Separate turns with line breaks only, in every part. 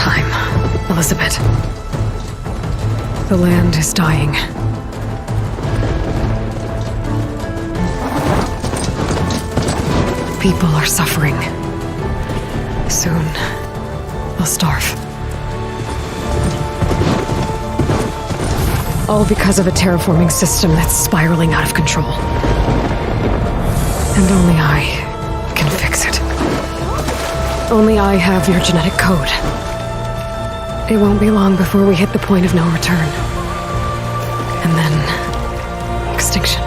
time, Elizabeth. The land is dying. People are suffering. Soon, they'll starve. All because of a terraforming system that's spiraling out of control. And only I can fix it. Only I have your genetic code. It won't be long before we hit the point of no return. And then... extinction.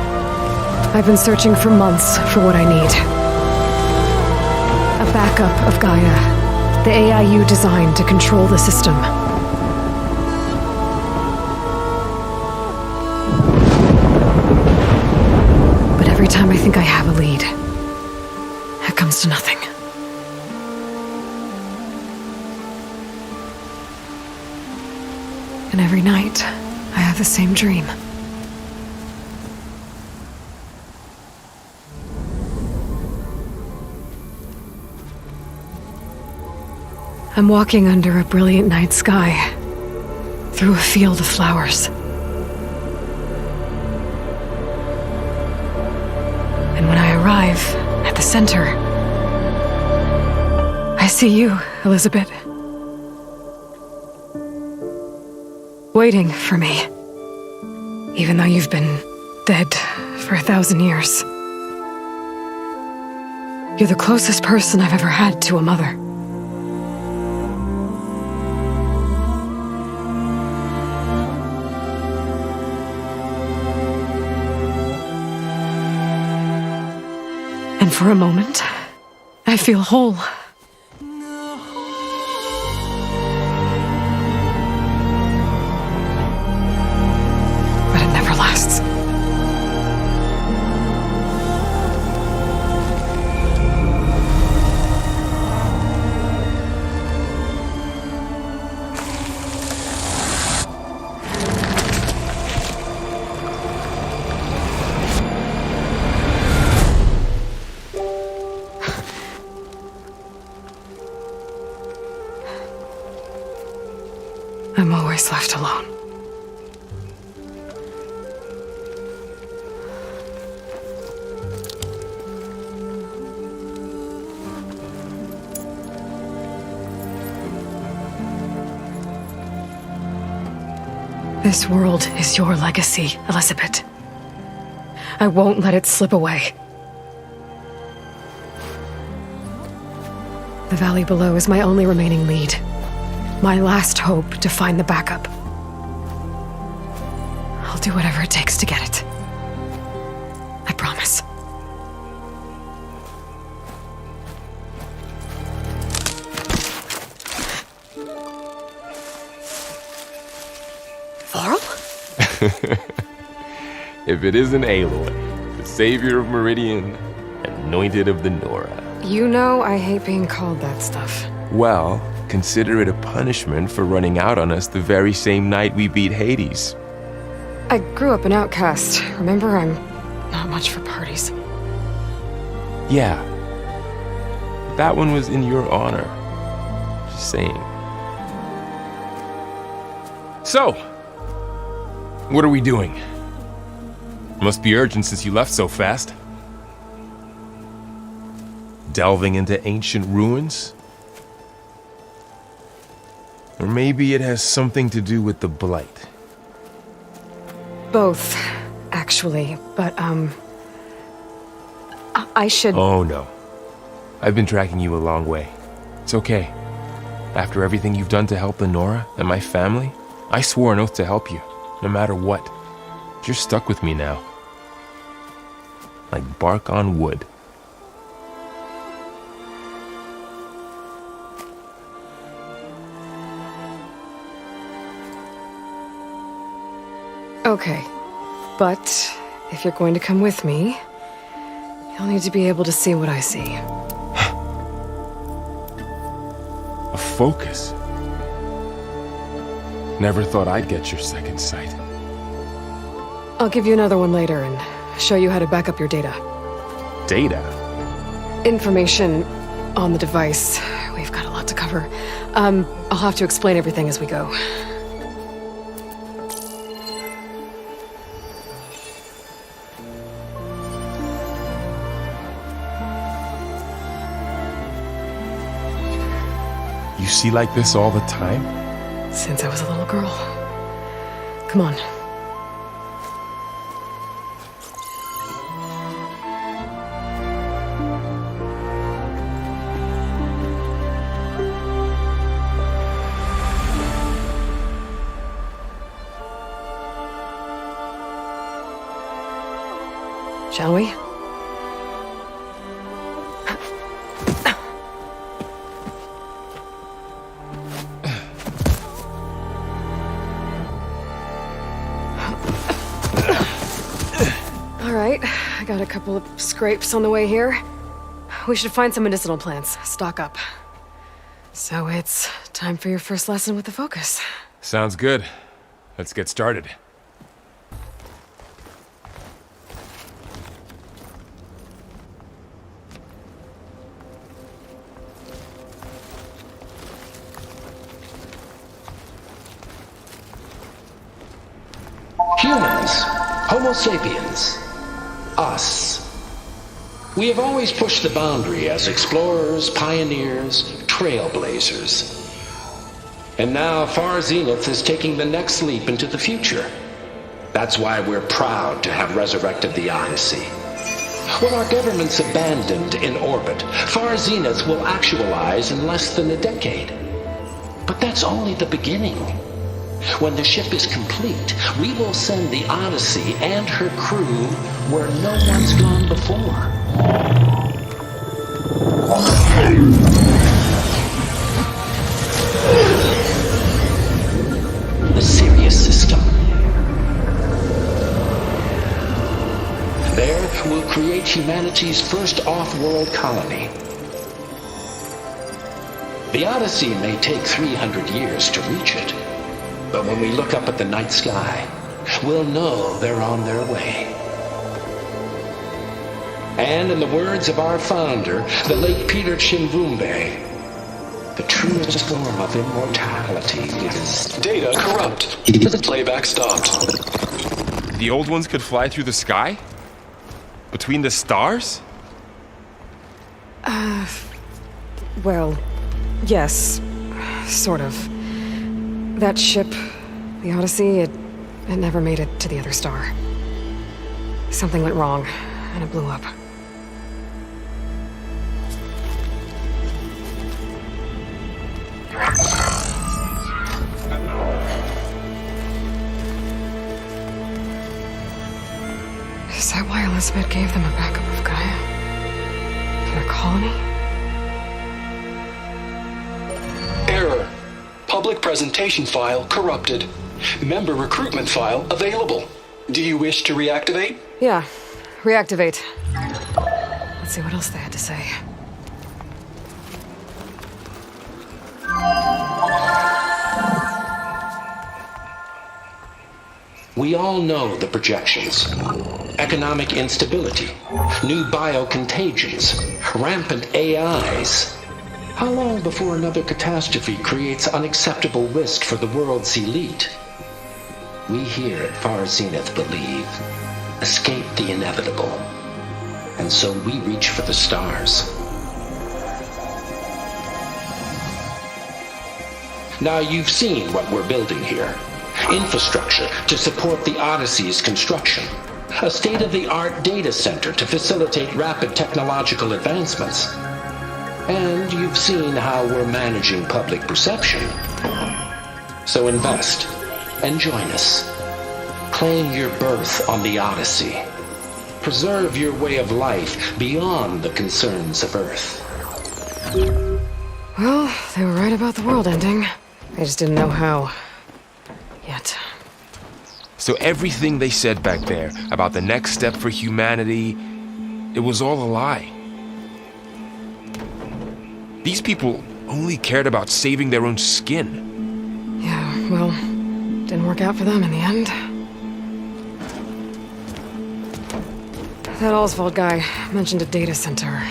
I've been searching for months for what I need. A backup of Gaia. The AIU designed to control the system. But every time I think I have a lead, it comes to nothing. And every night, I have the same dream. I'm walking under a brilliant night sky, through a field of flowers. And when I arrive at the center, I see you, Elizabeth. Waiting for me. Even though you've been dead for 1,000 years. You're the closest person I've ever had to a mother. And for a moment, I feel whole. I'm always left alone. This world is your legacy, Elizabeth. I won't let it slip away. The valley below is my only remaining lead. My last hope to find the backup. I'll do whatever it takes to get it. I promise. Varl?
If it isn't Aloy, the savior of Meridian, anointed of the Nora.
You know I hate being called that stuff.
Well, consider it a punishment for running out on us the very same night we beat Hades.
I grew up an outcast. Remember, I'm not much for parties.
Yeah. That one was in your honor. Just saying. So, what are we doing? Must be urgent since you left so fast. Delving into ancient ruins? Or maybe it has something to do with the Blight.
Both, actually, but, I should...
Oh, no. I've been tracking you a long way. It's okay. After everything you've done to help the Nora and my family, I swore an oath to help you, no matter what. You're stuck with me now. Like bark on wood.
Okay, but if you're going to come with me, you'll need to be able to see what I see.
A focus? Never thought I'd get your second sight.
I'll give you another one later and show you how to back up your data.
Data?
Information on the device. We've got a lot to cover. I'll have to explain everything as we go.
You see like this all the time?
Since I was a little girl. Come on. Shall we? All right, I got a couple of scrapes on the way here. We should find some medicinal plants, stock up. So it's time for your first lesson with the Focus.
Sounds good. Let's get started.
Humans, Homo sapiens, us. We have always pushed the boundary as explorers, pioneers, trailblazers. And now Far Zenith is taking the next leap into the future. That's why we're proud to have resurrected the Odyssey. What our governments abandoned in orbit, Far Zenith will actualize in less than a decade. But that's only the beginning. When the ship is complete, we will send the Odyssey and her crew where no one's gone before. The Sirius system. There, we'll create humanity's first off-world colony. The Odyssey may take 300 years to reach it. But when we look up at the night sky, we'll know they're on their way. And in the words of our founder, the late Peter Chimvumbe, the truest form of immortality is...
Data corrupt. Playback stopped.
The old ones could fly through the sky? Between the stars?
Well, yes, sort of. That ship, the Odyssey, it never made it to the other star. Something went wrong, and it blew up. Is that why Elizabeth gave them a backup of Gaia? For their colony?
Error. Public presentation file corrupted. Member recruitment file available. Do you wish to reactivate?
Yeah, reactivate. Let's see what else they had to say.
We all know the projections. Economic instability, new biocontagions, rampant AIs. How long before another catastrophe creates unacceptable risk for the world's elite? We here at Far Zenith believe, escape the inevitable. And so we reach for the stars. Now you've seen what we're building here. Infrastructure to support the Odyssey's construction. A state-of-the-art data center to facilitate rapid technological advancements. And you've seen how we're managing public perception. So invest and join us. Claim your berth on the Odyssey. Preserve your way of life beyond the concerns of Earth.
Well, they were right about the world ending. They just didn't know how. Yet.
So everything they said back there about the next step for humanity, it was all a lie. These people only cared about saving their own skin.
Yeah, well, didn't work out for them in the end. That Oswald guy mentioned a data center.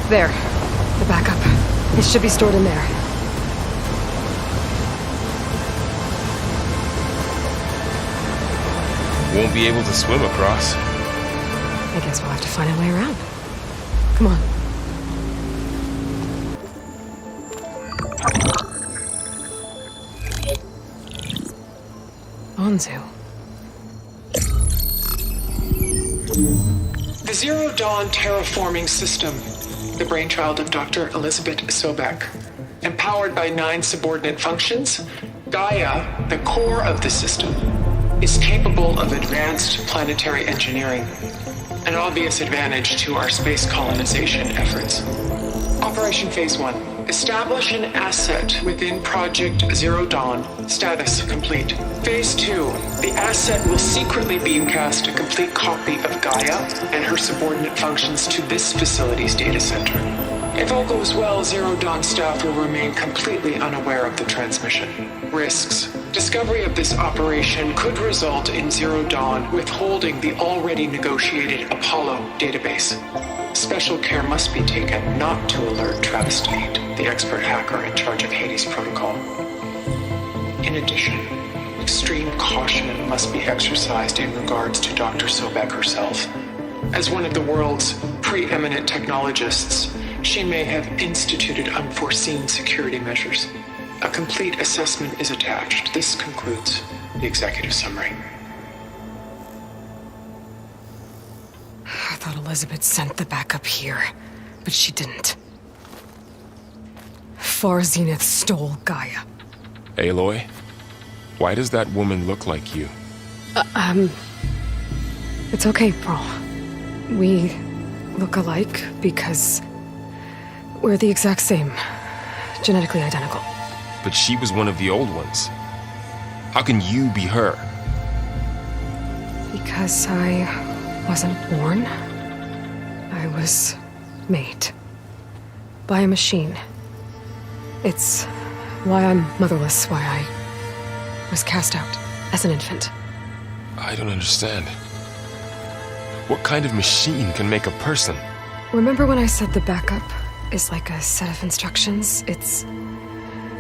There. The backup. It should be stored in there.
Won't be able to swim across.
I guess we'll have to find a way around. Come on. Anzu.
The Zero Dawn terraforming system, the brainchild of Dr. Elizabeth Sobek. Empowered by 9 subordinate functions, Gaia, the core of the system, is capable of advanced planetary engineering, an obvious advantage to our space colonization efforts. Operation Phase 1. Establish an asset within Project Zero Dawn. Status complete. Phase 2. The asset will secretly beamcast a complete copy of Gaia and her subordinate functions to this facility's data center. If all goes well, Zero Dawn staff will remain completely unaware of the transmission. Risks. Discovery of this operation could result in Zero Dawn withholding the already negotiated Apollo database. Special care must be taken not to alert Travis Tate, the expert hacker in charge of Hades Protocol. In addition, extreme caution must be exercised in regards to Dr. Sobek herself. As one of the world's preeminent technologists, she may have instituted unforeseen security measures. A complete assessment is attached. This concludes the executive summary.
I thought Elizabeth sent the backup here, but she didn't. Far Zenith stole Gaia.
Aloy, why does that woman look like you?
It's okay, Pearl. We look alike because we're the exact same. Genetically identical.
But she was one of the old ones. How can you be her?
Because I wasn't born. I was made. By a machine. It's why I'm motherless, why I was cast out as an infant.
I don't understand. What kind of machine can make a person?
Remember when I said the backup is like a set of instructions? It's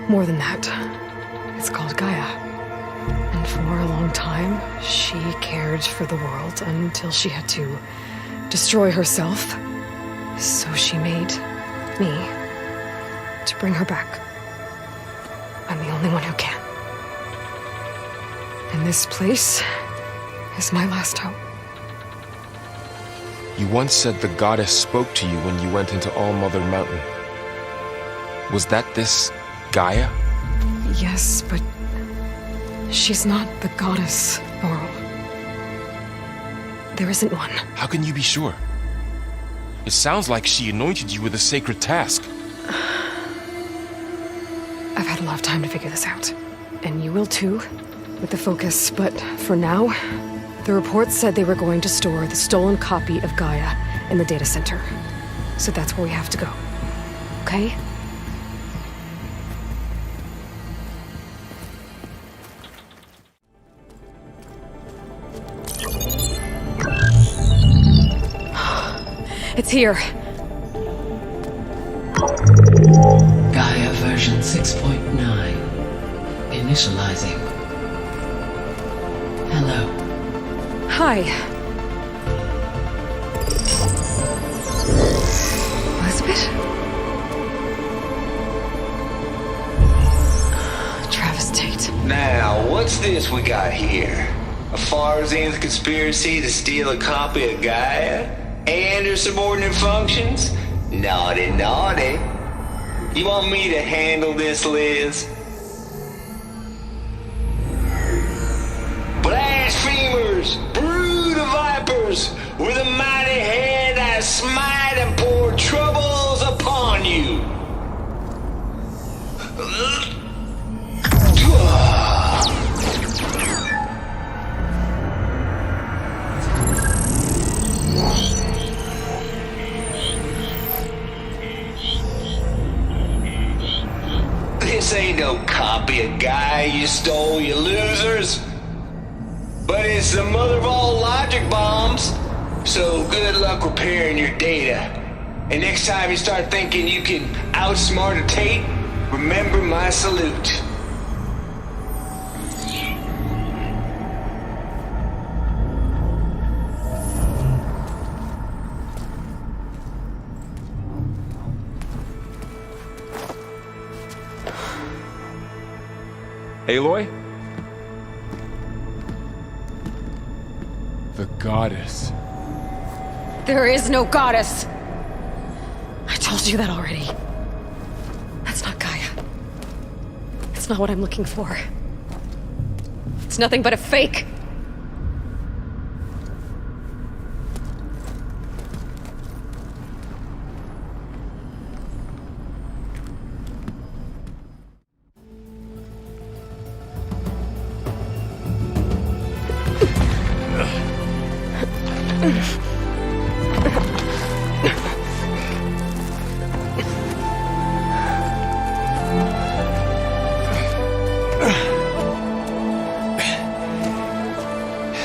more than that. It's called Gaia. And for a long time, she cared for the world until she had to destroy herself. So she made me to bring her back. I'm the only one who can. And this place is my last hope.
You once said the goddess spoke to you when you went into All-Mother Mountain. Was that this Gaia?
Yes, but she's not the goddess, Laurel. There isn't one.
How can you be sure? It sounds like she anointed you with a sacred task.
I've had a lot of time to figure this out. And you will too, with the focus. But for now, the report said they were going to store the stolen copy of Gaia in the data center. So that's where we have to go. Okay? It's here.
Gaia version 6.9. Initializing. Hello.
Hi. Elizabeth? Travis Tate.
Now, what's this we got here? A Far Zenith conspiracy to steal a copy of Gaia? And her subordinate functions? Naughty, naughty. You want me to handle this, Liz? Blasphemers! Brood of vipers! With a mighty hand I smite and pour troubles upon you! This ain't no copy of Gaia you stole, you losers. But it's the mother of all logic bombs. So good luck repairing your data. And next time you start thinking you can outsmart a Tate, remember my salute.
Aloy? The goddess.
There is no goddess! I told you that already. That's not Gaia. It's not what I'm looking for. It's nothing but a fake.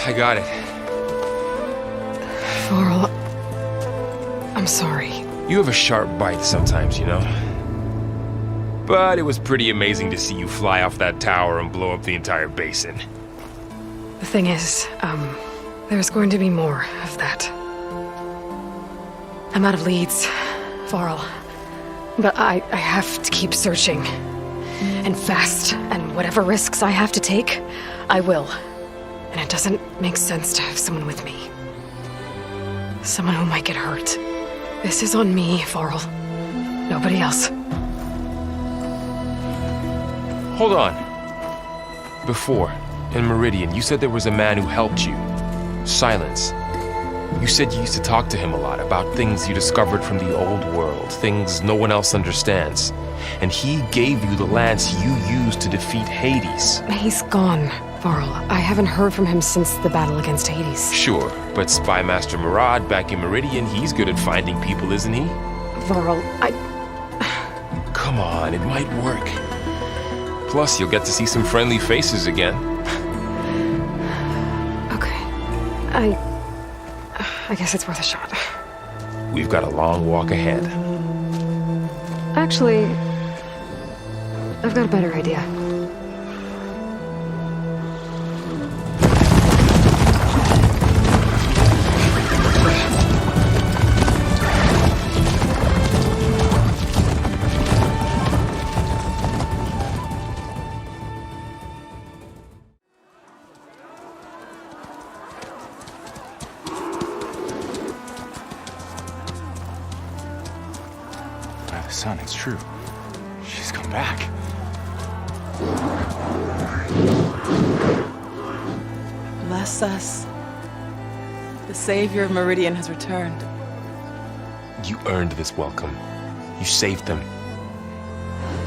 I got it.
Varl, I'm sorry.
You have a sharp bite sometimes, you know? But it was pretty amazing to see you fly off that tower and blow up the entire basin.
The thing is, there's going to be more of that. I'm out of leads, Varl. But I have to keep searching. And fast, and whatever risks I have to take, I will. And it doesn't make sense to have someone with me. Someone who might get hurt. This is on me, Varl. Nobody else.
Hold on. Before, in Meridian, you said there was a man who helped you. Silence. You said you used to talk to him a lot about things you discovered from the old world, things no one else understands. And he gave you the lance you used to defeat Hades.
He's gone, Varl. I haven't heard from him since the battle against Hades.
Sure, but Spy Master Murad back in Meridian, he's good at finding people, isn't he?
Varl,
Come on, it might work. Plus, you'll get to see some friendly faces again.
Okay. I guess it's worth a shot.
We've got a long walk ahead.
Actually, I've got a better idea.
By the sun, it's true. She's come back.
Bless us. The savior of Meridian has returned.
You earned this welcome. You saved them.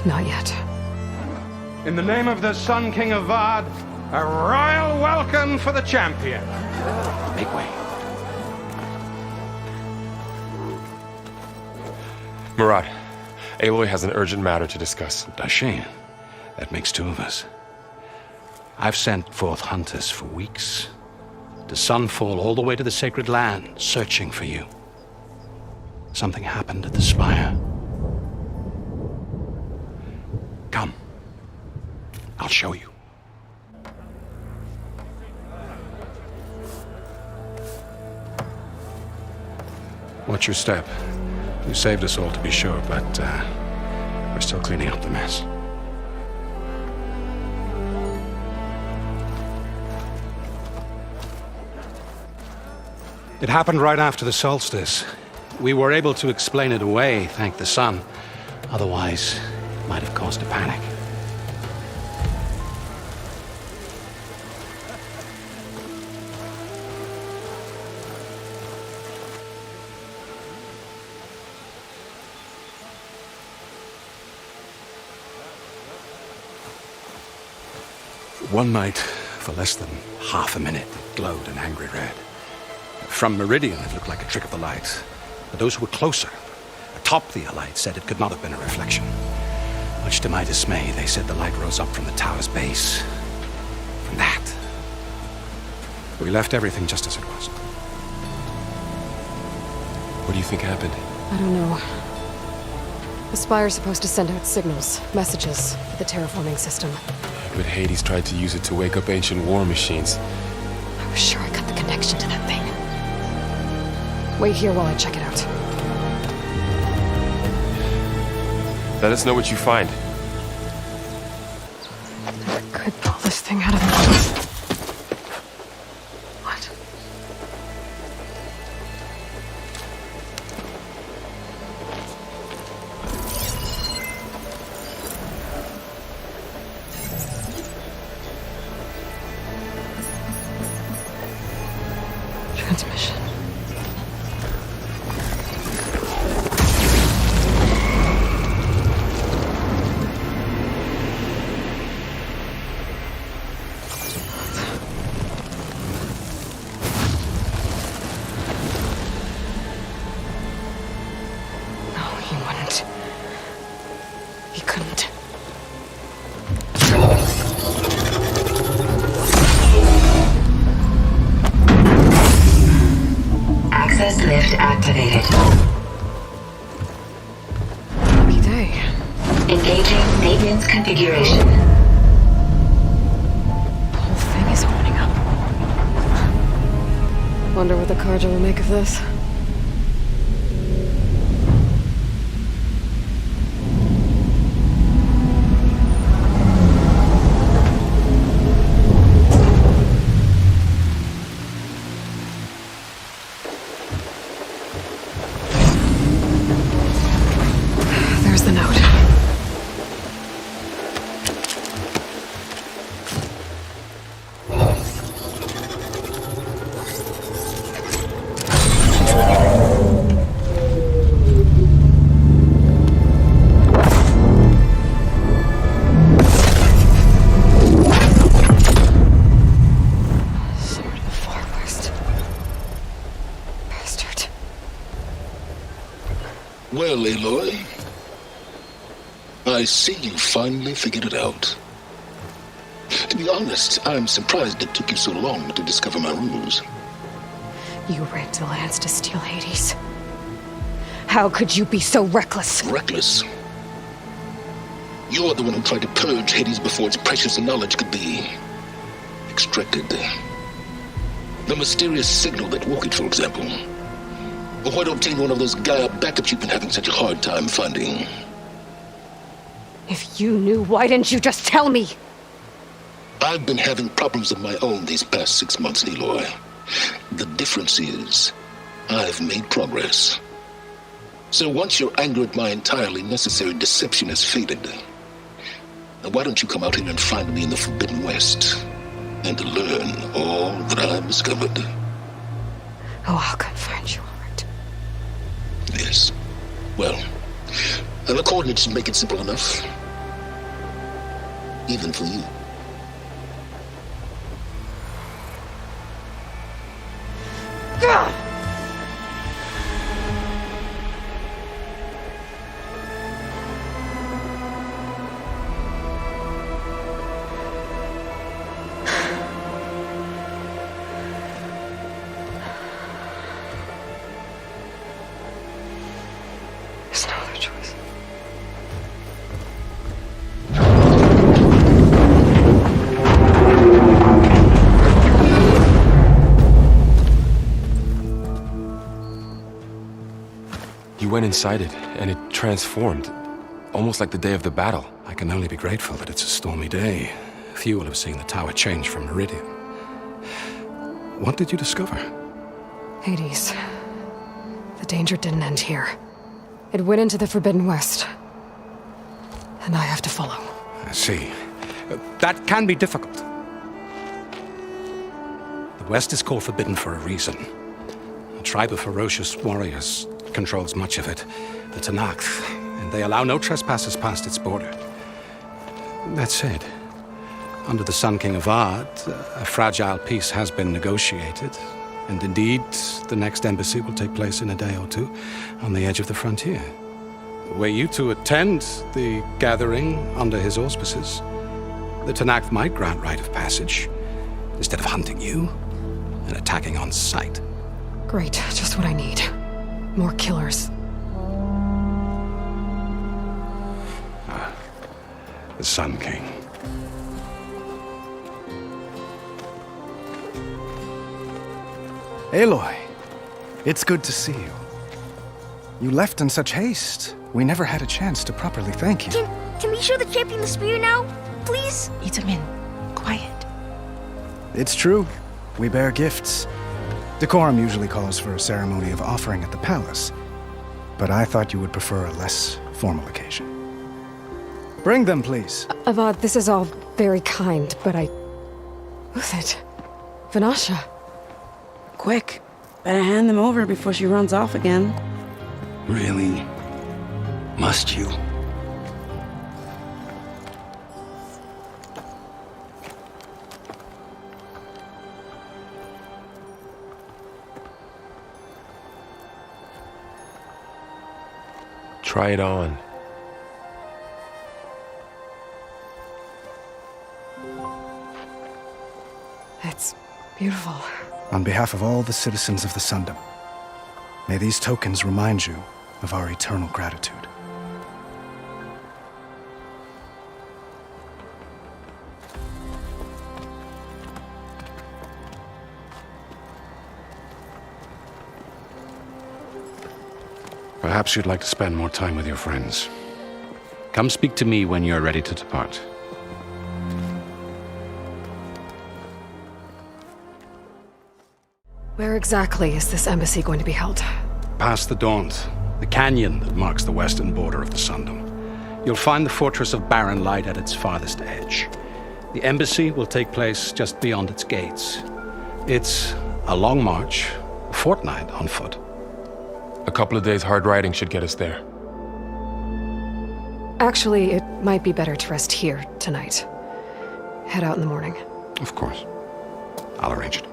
Not yet.
In the name of the Sun King of Vard, a royal welcome for the champion.
Make way.
Murad, Aloy has an urgent matter to discuss.
Dashane, that makes two of us. I've sent forth hunters for weeks, to Sunfall all the way to the Sacred Land, searching for you. Something happened at the Spire. Come. I'll show you. Watch your step. You saved us all, to be sure, but we're still cleaning up the mess. It happened right after the solstice. We were able to explain it away, thank the sun. Otherwise, it might have caused a panic. One night, for less than half a minute, it glowed an angry red. From Meridian, it looked like a trick of the light. But those who were closer, atop the light, said it could not have been a reflection. Much to my dismay, they said the light rose up from the tower's base. From that. We left everything just as it was.
What do you think happened?
I don't know. The Spire's supposed to send out signals, messages, for the terraforming system.
But Hades tried to use it to wake up ancient war machines.
I was sure I got the connection to that thing. Wait here while I check it out.
Let us know what you find.
I could pull this thing out of the... What? Transmission. He couldn't.
Access lift activated.
Lucky day.
Engaging maintenance configuration.
The whole thing is opening up. Wonder what the Carja will make of this. There's the note. Sword of the Far West. Bastard.
Well, Aloy, I see you finally figured it out. To be honest, I'm surprised it took you so long to discover my ruse.
You rigged the Lance to steal Hades. How could you be so reckless?
Reckless? You're the one who tried to purge Hades before its precious knowledge could be extracted. The mysterious signal that woke it, for example. Or why to obtain one of those Gaia backups you've been having such a hard time finding?
If you knew, why didn't you just tell me?
I've been having problems of my own these past 6 months, Aloy. The difference is, I've made progress. So once your anger at my entirely necessary deception has faded, now why don't you come out here and find me in the Forbidden West, and learn all that I've discovered?
Oh, I'll come find you, all right.
Yes. Well, and the coordinates make it simple enough. Even for you.
There's no other choice.
You went inside it, and it transformed. Almost like the day of the battle.
I can only be grateful that it's a stormy day. Few will have seen the tower change from Meridian. What did you discover?
Hades. The danger didn't end here. It went into the Forbidden West. And I have to follow.
I see. That can be difficult. The West is called Forbidden for a reason. A tribe of ferocious warriors controls much of it, the Tenakth, and they allow no trespassers past its border. That said, under the Sun King Avad, a fragile peace has been negotiated, and indeed, the next embassy will take place in a day or two on the edge of the frontier. Were you to attend the gathering under his auspices, the Tenakth might grant right of passage, instead of hunting you and attacking on sight.
Great, just what I need. More killers.
the Sun King.
Aloy, it's good to see you. You left in such haste. We never had a chance to properly thank you.
Can we show the champion the spear now? Please?
Itamin, quiet.
It's true. We bear gifts. Decorum usually calls for a ceremony of offering at the palace, but I thought you would prefer a less formal occasion. Bring them, please.
Avad, this is all very kind, but Who's it? Vanasha.
Quick. Better hand them over before she runs off again.
Really? Must you?
Try it on.
It's beautiful.
On behalf of all the citizens of the Sundom, may these tokens remind you of our eternal gratitude.
Perhaps you'd like to spend more time with your friends. Come speak to me when you're ready to depart.
Where exactly is this embassy going to be held?
Past the Daunt, the canyon that marks the western border of the Sundom. You'll find the fortress of Barren Light at its farthest edge. The embassy will take place just beyond its gates. It's a long march, a fortnight on foot.
A couple of days hard riding should get us there.
Actually, it might be better to rest here tonight. Head out in the morning.
Of course. I'll arrange it.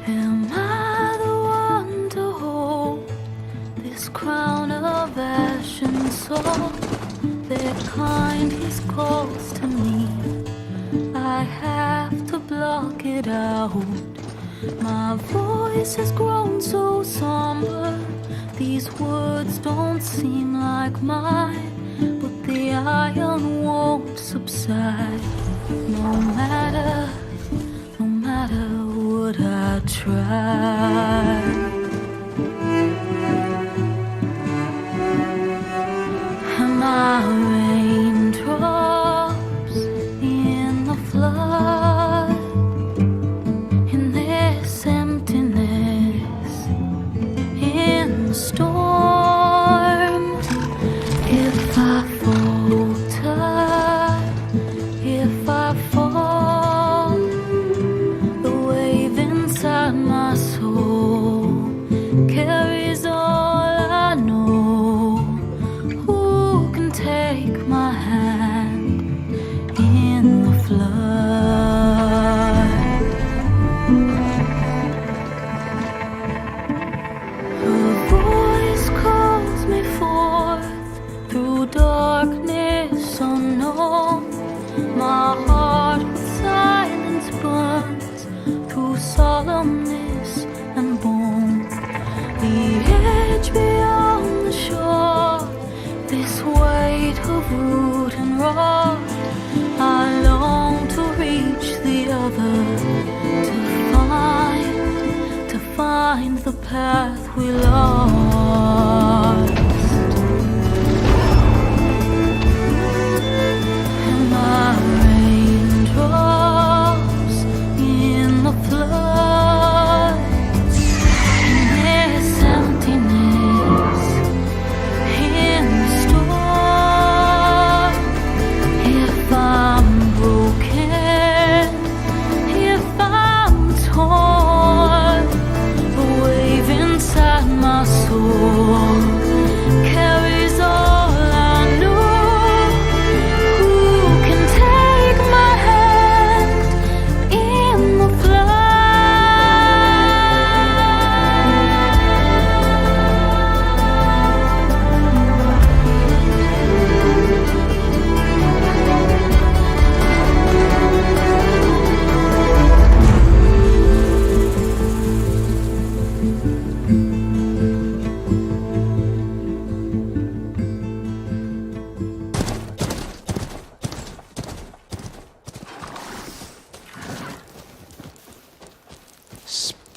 Am I the one to hold this crown of ash and salt? Their kind is close to me. I have to block it out. My voice has grown so somber. These words don't seem like mine, but the iron won't subside. No matter what I try. Am I raindrops in the flood? In this emptiness, in the storm. If I falter, if I fall, the wave inside my soul carries all I know. Who can take my hand in the flood? Her voice calls me forth through darkness unknown. My heart with silence burns through solemnness and bone. The edge beyond the shore, this weight of root and rock. I long to reach the other, to find the path we lost. Am I raindrops in the flood?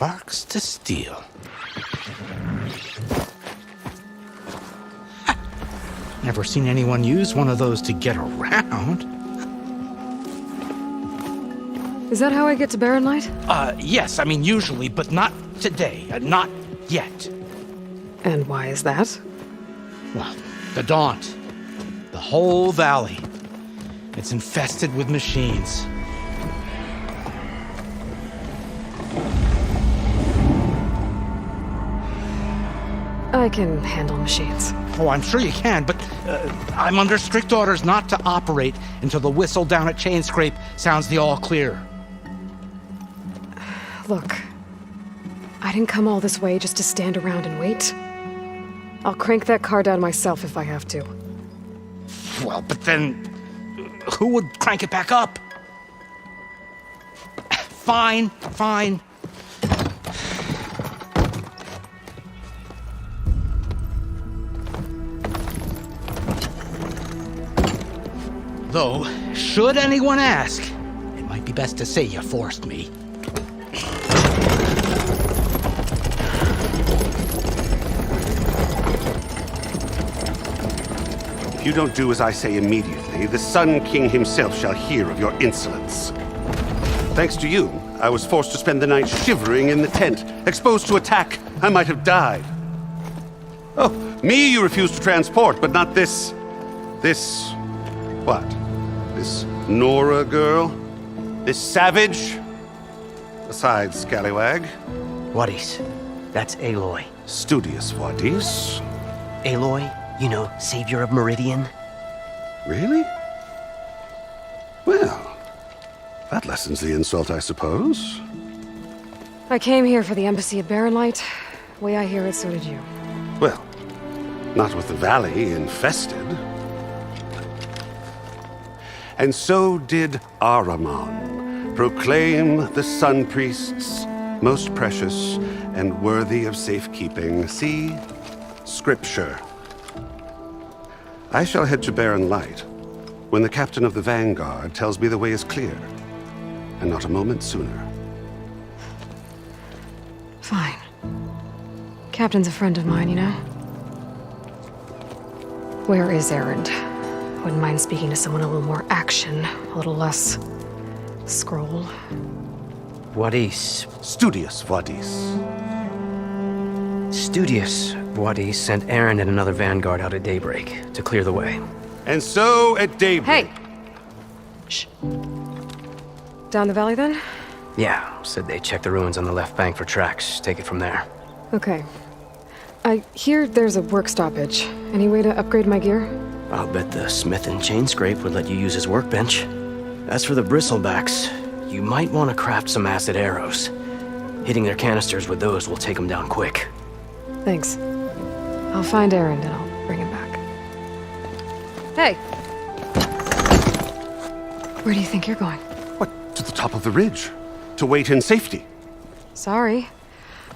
sparks to steel. Never seen anyone use one of those to get around.
Is that how I get to Barren Light?
Yes, I mean usually, but not today. Not yet.
And why is that?
Well, the Daunt. The whole valley. It's infested with machines.
I can handle machines.
Oh, I'm sure you can, but I'm under strict orders not to operate until the whistle down at Chainscrape sounds the all clear.
Look, I didn't come all this way just to stand around and wait. I'll crank that car down myself if I have to.
Well, but then who would crank it back up? Fine. Though, should anyone ask, it might be best to say you forced me.
If you don't do as I say immediately, the Sun King himself shall hear of your insolence. Thanks to you, I was forced to spend the night shivering in the tent. Exposed to attack, I might have died. Oh, me you refuse to transport, but not this... what? This Nora girl? This savage? Besides, Scallywag.
Wadis. That's Aloy.
Studious Wadis.
Aloy, you know, savior of Meridian.
Really? Well, that lessens the insult, I suppose.
I came here for the embassy at Barren Light. Way I hear it, so did you.
Well, not with the valley infested. And so did Ahriman proclaim the Sun Priests most precious and worthy of safekeeping. See? Scripture. I shall head to Barren Light when the captain of the Vanguard tells me the way is clear, and not a moment sooner.
Fine. Captain's a friend of mine, you know? Where is Erend? Wouldn't mind speaking to someone a little more action, a little less scroll.
Wadis.
Studious Wadis.
Studious Wadis sent Erend and another vanguard out at daybreak to clear the way.
And so at daybreak...
Hey! Shh. Down the valley, then?
Yeah, said they checked the ruins on the left bank for tracks. Take it from there.
Okay. I hear there's a work stoppage. Any way to upgrade my gear?
I'll bet the smith in Chainscrape would let you use his workbench. As for the bristlebacks, you might want to craft some acid arrows. Hitting their canisters with those will take them down quick.
Thanks. I'll find Erend and I'll bring him back. Hey! Where do you think you're going?
What, to the top of the ridge? To wait in safety?
Sorry.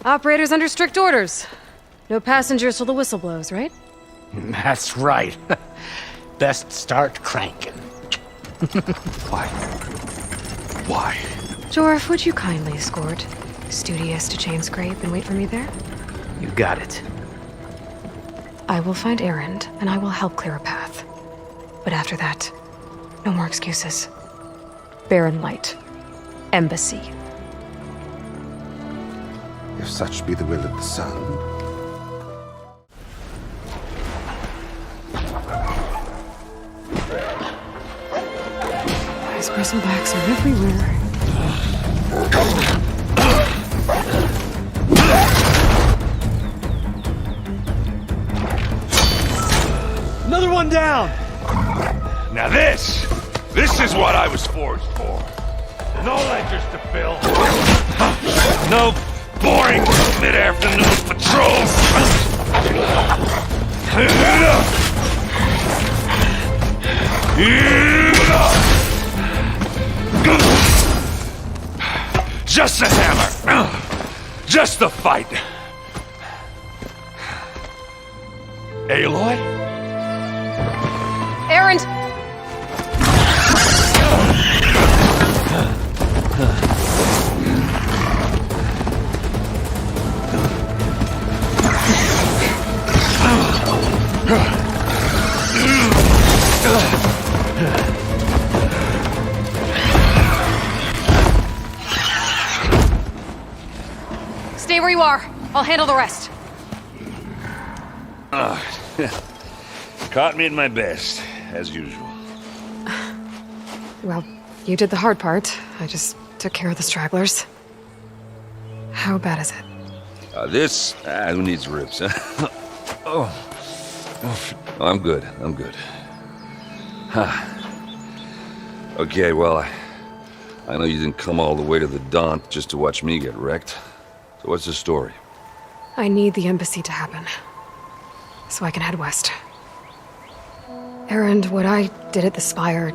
Operator's under strict orders. No passengers till the whistle blows, right?
That's right. Best start cranking.
Why? Why?
Jorf, would you kindly escort Studious to Chainscrape and wait for me there?
You got it.
I will find Erend, and I will help clear a path. But after that, no more excuses. Barren Light. Embassy.
If such be the will of the sun.
These bristlebacks are everywhere.
Another one down!
Now this is what I was forged for. No ledgers to fill. No boring mid-afternoon patrols. Just a hammer. Just a fight. Aloy?
Erend! you are. I'll handle the rest.
Caught me at my best, as usual.
Well, you did the hard part. I just took care of the stragglers. How bad is it?
Who needs ribs? Oh, I'm good. Okay, well, I know you didn't come all the way to the Daunt just to watch me get wrecked. So what's the story?
I need the embassy to happen, so I can head west. Erend, what I did at the Spire,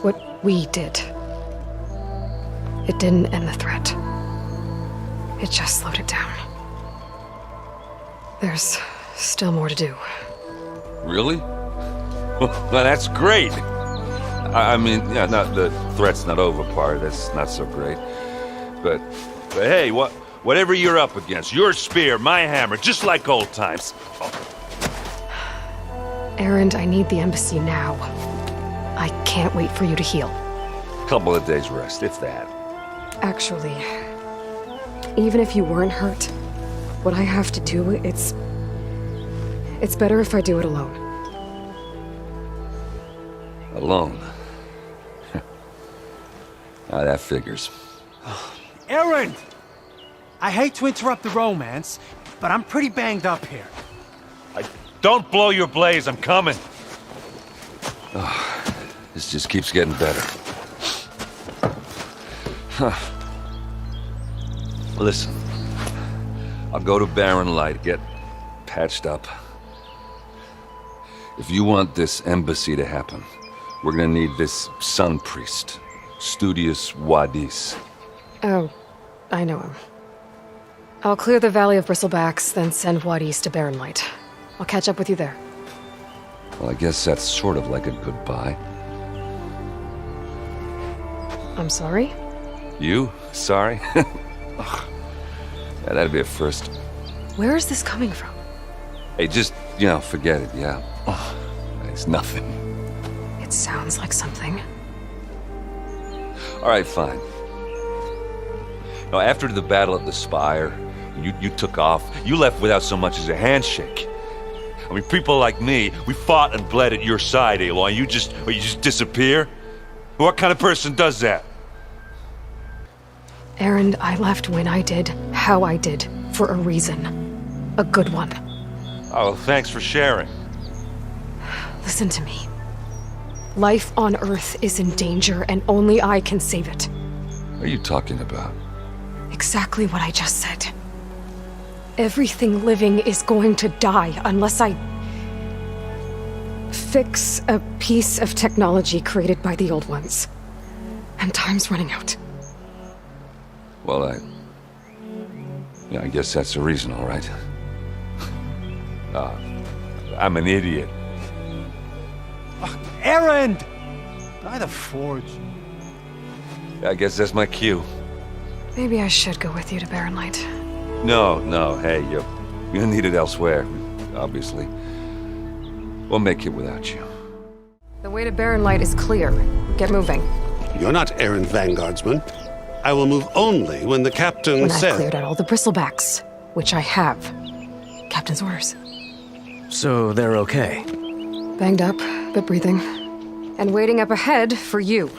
what we did, it didn't end the threat. It just slowed it down. There's still more to do.
Really? Well, that's great. I mean, yeah, not the threat's not over part. That's not so great. But hey, whatever you're up against, your spear, my hammer, just like old times.
Erend, I need the embassy now. I can't wait for you to heal.
Couple of days rest, if that.
Actually, even if you weren't hurt, what I have to do, it's better if I do it alone.
Alone? That figures.
Erend! I hate to interrupt the romance, but I'm pretty banged up here.
Don't blow your blaze, I'm coming. This just keeps getting better. Listen, I'll go to Barren Light, get patched up. If you want this embassy to happen, we're gonna need this Sun Priest, Studius Wadis.
Oh, I know him. I'll clear the Valley of Bristlebacks, then send Wadis to Barren Light. I'll catch up with you there.
Well, I guess that's sort of like a goodbye.
I'm sorry?
You? Sorry? Ugh. Yeah, that'd be a first.
Where is this coming from?
Hey, just, forget it, yeah? Oh, it's nothing.
It sounds like something.
All right, fine. Now, after the battle at the Spire, you took off. You left without so much as a handshake. I mean, people like me, we fought and bled at your side, Aloy. You just disappear? What kind of person does that?
Erend, I left when I did, how I did, for a reason. A good one.
Oh, well, thanks for sharing.
Listen to me. Life on Earth is in danger, and only I can save it.
What are you talking about?
Exactly what I just said. Everything living is going to die unless I fix a piece of technology created by the old ones. And time's running out.
Well, I guess that's the reason, all right. I'm an idiot.
Erend! By the Forge.
I guess that's my cue.
Maybe I should go with you to Barren Light.
No, hey, you're needed elsewhere, obviously. We'll make it without you.
The way to Barren Light is clear. Get moving.
You're not Erend Vanguardsman. I will move only when the captain
When
says...
I've cleared out all the Bristlebacks, which I have. Captain's orders.
So they're okay?
Banged up, but breathing. And waiting up ahead for you.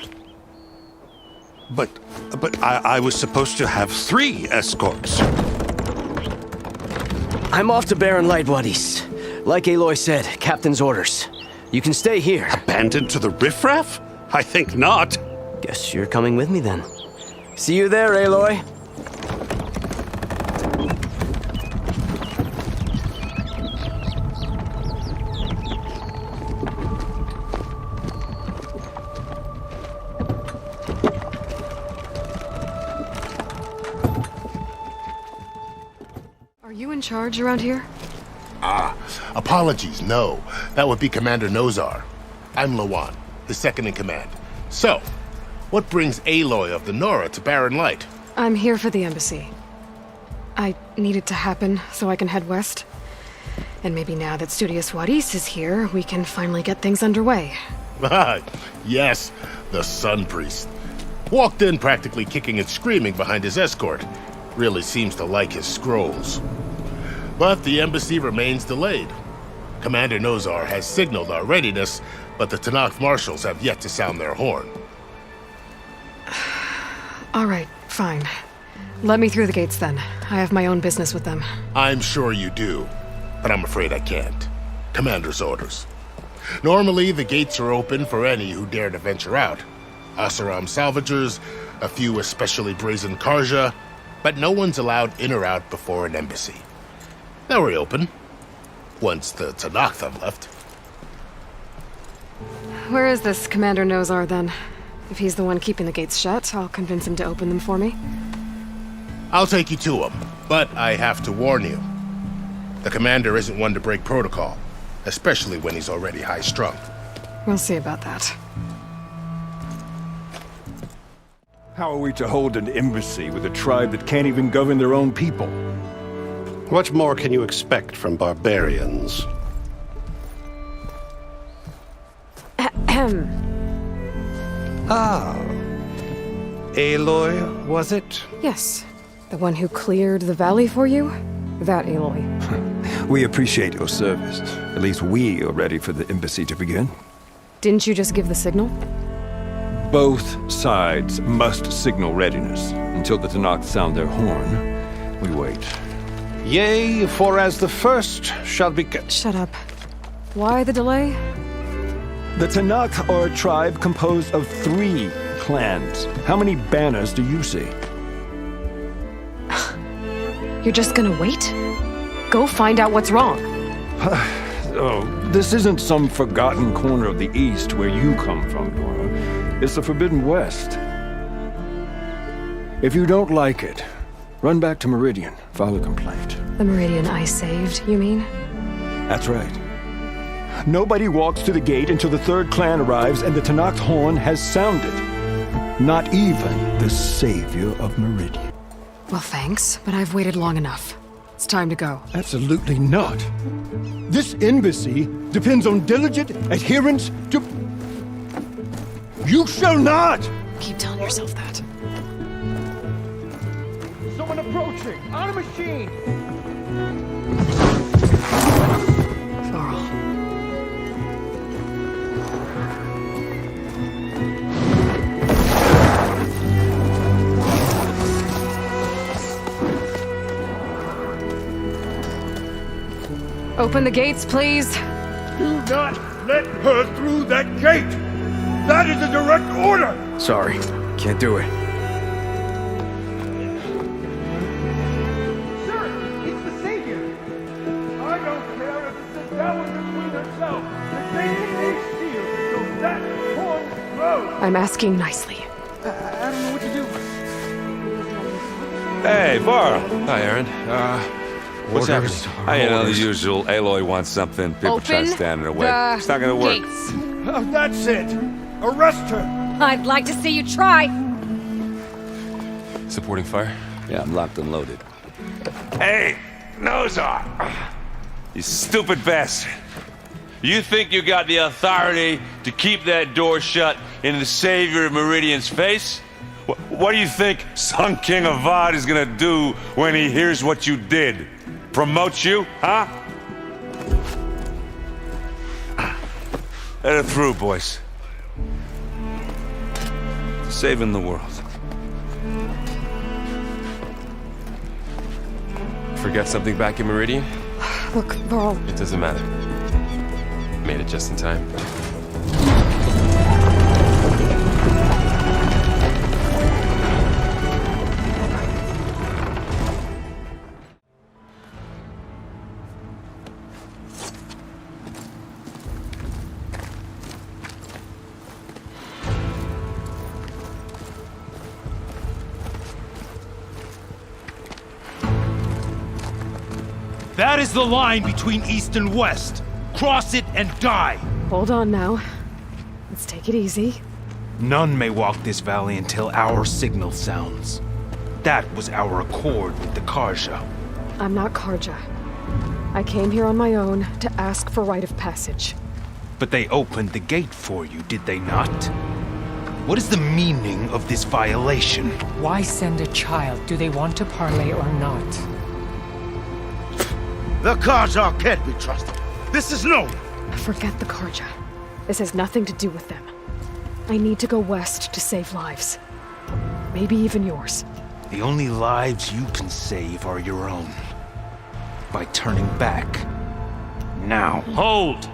But I was supposed to have 3 escorts.
I'm off to Barren Light, Wadis. Like Aloy said, Captain's orders. You can stay here.
Abandoned to the riffraff? I think not.
Guess you're coming with me then. See you there, Aloy.
Are you in charge around here?
Apologies, no. That would be Commander Nozar. I'm Lawan, his second in command. So, what brings Aloy of the Nora to Barren Light?
I'm here for the embassy. I need it to happen so I can head west. And maybe now that Studius Wadis is here, we can finally get things underway.
Yes, the Sun Priest. Walked in practically kicking and screaming behind his escort.
really seems to like his scrolls. But the embassy remains delayed. Commander Nozar has signaled our readiness, but the Tanakh marshals have yet to sound their horn.
All right, fine. Let me through the gates then. I have my own business with them.
I'm sure you do, but I'm afraid I can't. Commander's orders. Normally, the gates are open for any who dare to venture out. Asaram salvagers, a few especially brazen Karja, but no one's allowed in or out before an embassy. They'll reopen, once the Tanakh have left.
Where is this Commander Nozar then? If he's the one keeping the gates shut, I'll convince him to open them for me.
I'll take you to him, but I have to warn you. The commander isn't one to break protocol, especially when he's already high-strung.
We'll see about that.
How are we to hold an embassy with a tribe that can't even govern their own people?
What more can you expect from barbarians?
Ahem.
Ah. Aloy, was it?
Yes. The one who cleared the valley for you? That Aloy.
We appreciate your service. At least we are ready for the embassy to begin.
Didn't you just give the signal?
Both sides must signal readiness. Until the Tanakh sound their horn, we wait.
Yea, for as the first shall be...
Shut up. Why the delay?
The Tanakh are a tribe composed of 3 clans. How many banners do you see?
You're just gonna wait? Go find out what's wrong.
Oh, this isn't some forgotten corner of the East where you come from, Nora. It's the Forbidden West. If you don't like it, run back to Meridian, file a complaint.
The Meridian I saved, you mean?
That's right. Nobody walks to the gate until the 3rd clan arrives and the Tanakh's horn has sounded. Not even the savior of Meridian.
Well, thanks, but I've waited long enough. It's time to go.
Absolutely not. This embassy depends on diligent adherence to... You shall not!
Keep telling yourself that.
Someone approaching! On a machine!
Varl. Open the gates, please.
Do not let her through that gate! That is a direct order!
Sorry, can't do it.
Sir, it's the savior! I don't care if it's the devil between herself. The gate is sealed, so that horn grows!
I'm asking nicely.
I don't know what to do.
Hey, Varl.
Hi, Aaron. What's happening?
You know, the usual. Aloy wants something. People try to stand in her way. It's not gonna work.
That's it! Arrest her!
I'd like to see you try.
Supporting fire?
Yeah, I'm locked and loaded. Hey, Nozar! You stupid bastard. You think you got the authority to keep that door shut in the savior of Meridian's face? What do you think Sun King Avad is gonna do when he hears what you did? Promote you, huh? Let her through, boys. Saving the world.
Forget something back in Meridian?
Look, Varl.
It doesn't matter. Made it just in time.
That is the line between East and West. Cross it and die.
Hold on now. Let's take it easy.
None may walk this valley until our signal sounds. That was our accord with the Karja.
I'm not Karja. I came here on my own to ask for rite of passage.
But they opened the gate for you, did they not?
What is the meaning of this violation?
Why send a child? Do they want to parley or not?
The Karja can't be trusted. This is known.
Forget the Karja. This has nothing to do with them. I need to go west to save lives. Maybe even yours.
The only lives you can save are your own. By turning back. Now.
Hold!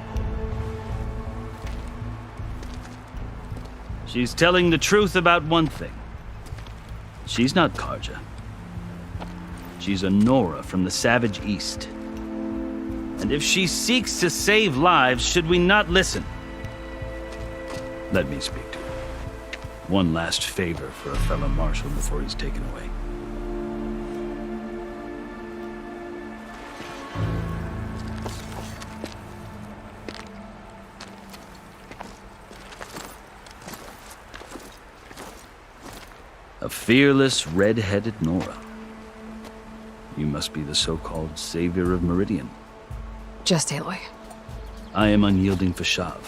She's telling the truth about one thing. She's not Karja. She's a Nora from the Savage East. And if she seeks to save lives, should we not listen? Let me speak to her. One last favor for a fellow marshal before he's taken away. A fearless, red-headed Nora. You must be the so-called savior of Meridian.
Just Aloy.
I am unyielding Fashav.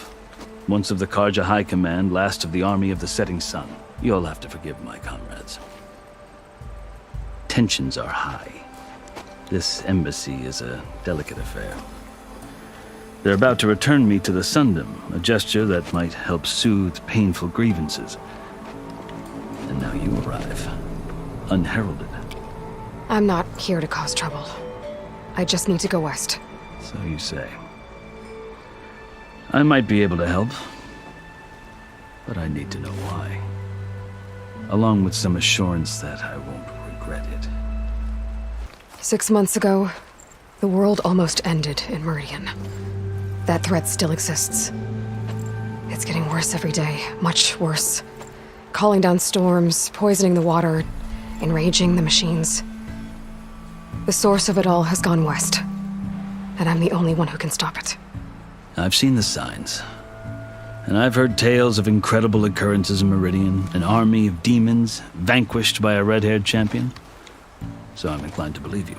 Once of the Karja High Command, last of the army of the setting sun. You'll have to forgive my comrades. Tensions are high. This embassy is a delicate affair. They're about to return me to the Sundom, a gesture that might help soothe painful grievances. And now you arrive, unheralded.
I'm not here to cause trouble. I just need to go west.
So you say. I might be able to help, but I need to know why. Along with some assurance that I won't regret it.
6 months ago, the world almost ended in Meridian. That threat still exists. It's getting worse every day, much worse. Calling down storms, poisoning the water, enraging the machines. The source of it all has gone west, and I'm the only one who can stop it.
I've seen the signs. And I've heard tales of incredible occurrences in Meridian, an army of demons vanquished by a red-haired champion. So I'm inclined to believe you.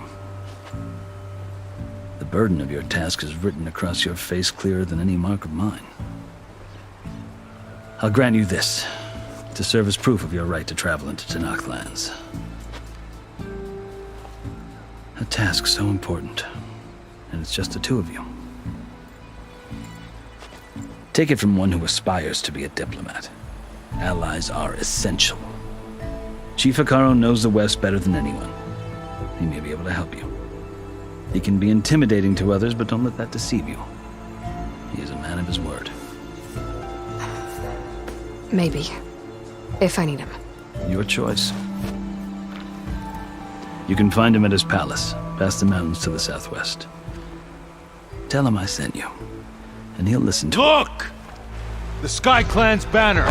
The burden of your task is written across your face clearer than any mark of mine. I'll grant you this, to serve as proof of your right to travel into Tenakth lands. A task so important, and it's just the two of you. Take it from one who aspires to be a diplomat. Allies are essential. Chief Hekarro knows the West better than anyone. He may be able to help you. He can be intimidating to others, but don't let that deceive you. He is a man of his word.
Maybe. If I need him.
Your choice. You can find him at his palace, past the mountains to the southwest. Tell him I sent you, and he'll listen to
Look! The Sky Clan's banner!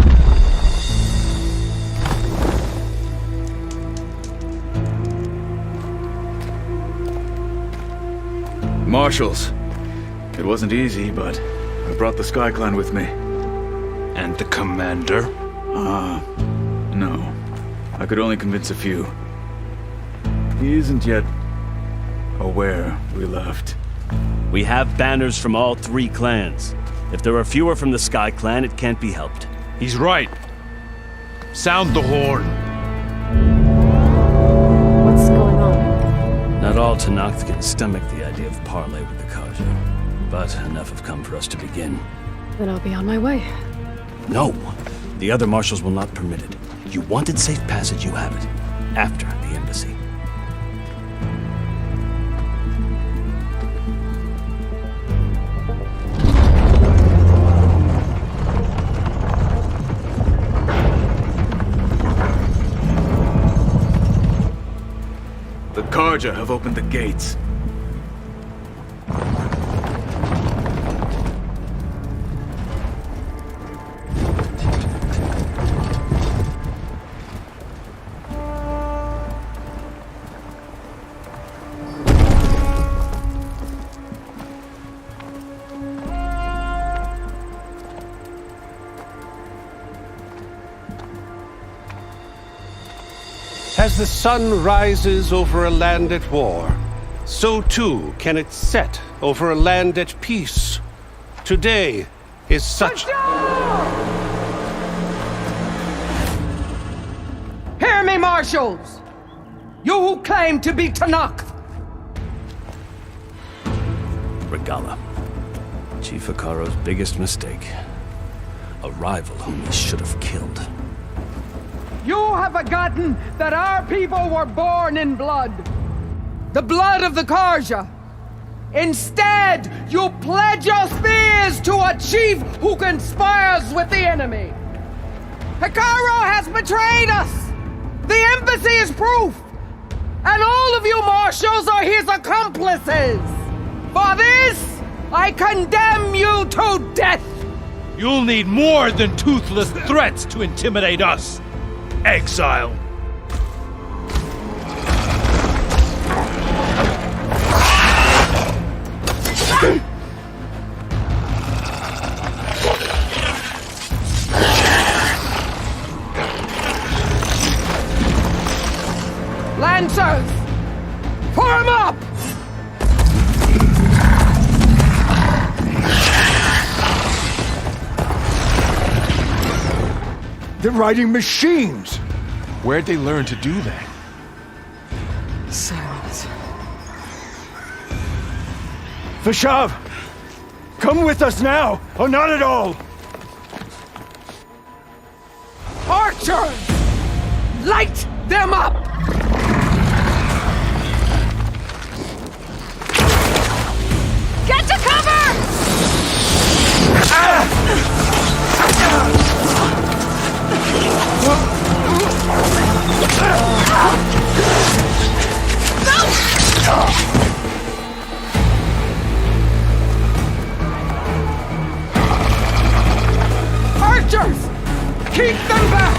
Marshals. It wasn't easy, but I brought the Sky Clan with me.
And the commander?
No. I could only convince a few. He isn't yet aware we left.
We have banners from all 3 clans. If there are fewer from the Sky Clan, it can't be helped.
He's right. Sound the horn.
What's going on?
Not all Tenakth can stomach the idea of parley with the Karja, but enough have come for us to begin.
Then I'll be on my way.
No! The other marshals will not permit it. You wanted safe passage, you have it. After the embassy.
The Karja have opened the gates.
As the sun rises over a land at war, so too can it set over a land at peace. Today is such...
me, marshals! You who claim to be Tanakh!
Regala. Chief Hikaro's biggest mistake. A rival whom he should have killed.
You have forgotten that our people were born in blood. The blood of the Karja. Instead, you pledge your spears to a chief who conspires with the enemy. Hikaro has betrayed us! The embassy is proof! And all of you marshals are his accomplices! For this, I condemn you to death!
You'll need more than toothless threats to intimidate us. Exile.
Lancers! Form up!
They're riding machines!
Where'd they learn to do that?
Silence.
Vashav! Come with us now, or not at all!
Archers! Light them up!
Get to cover!
Archers! Keep them back!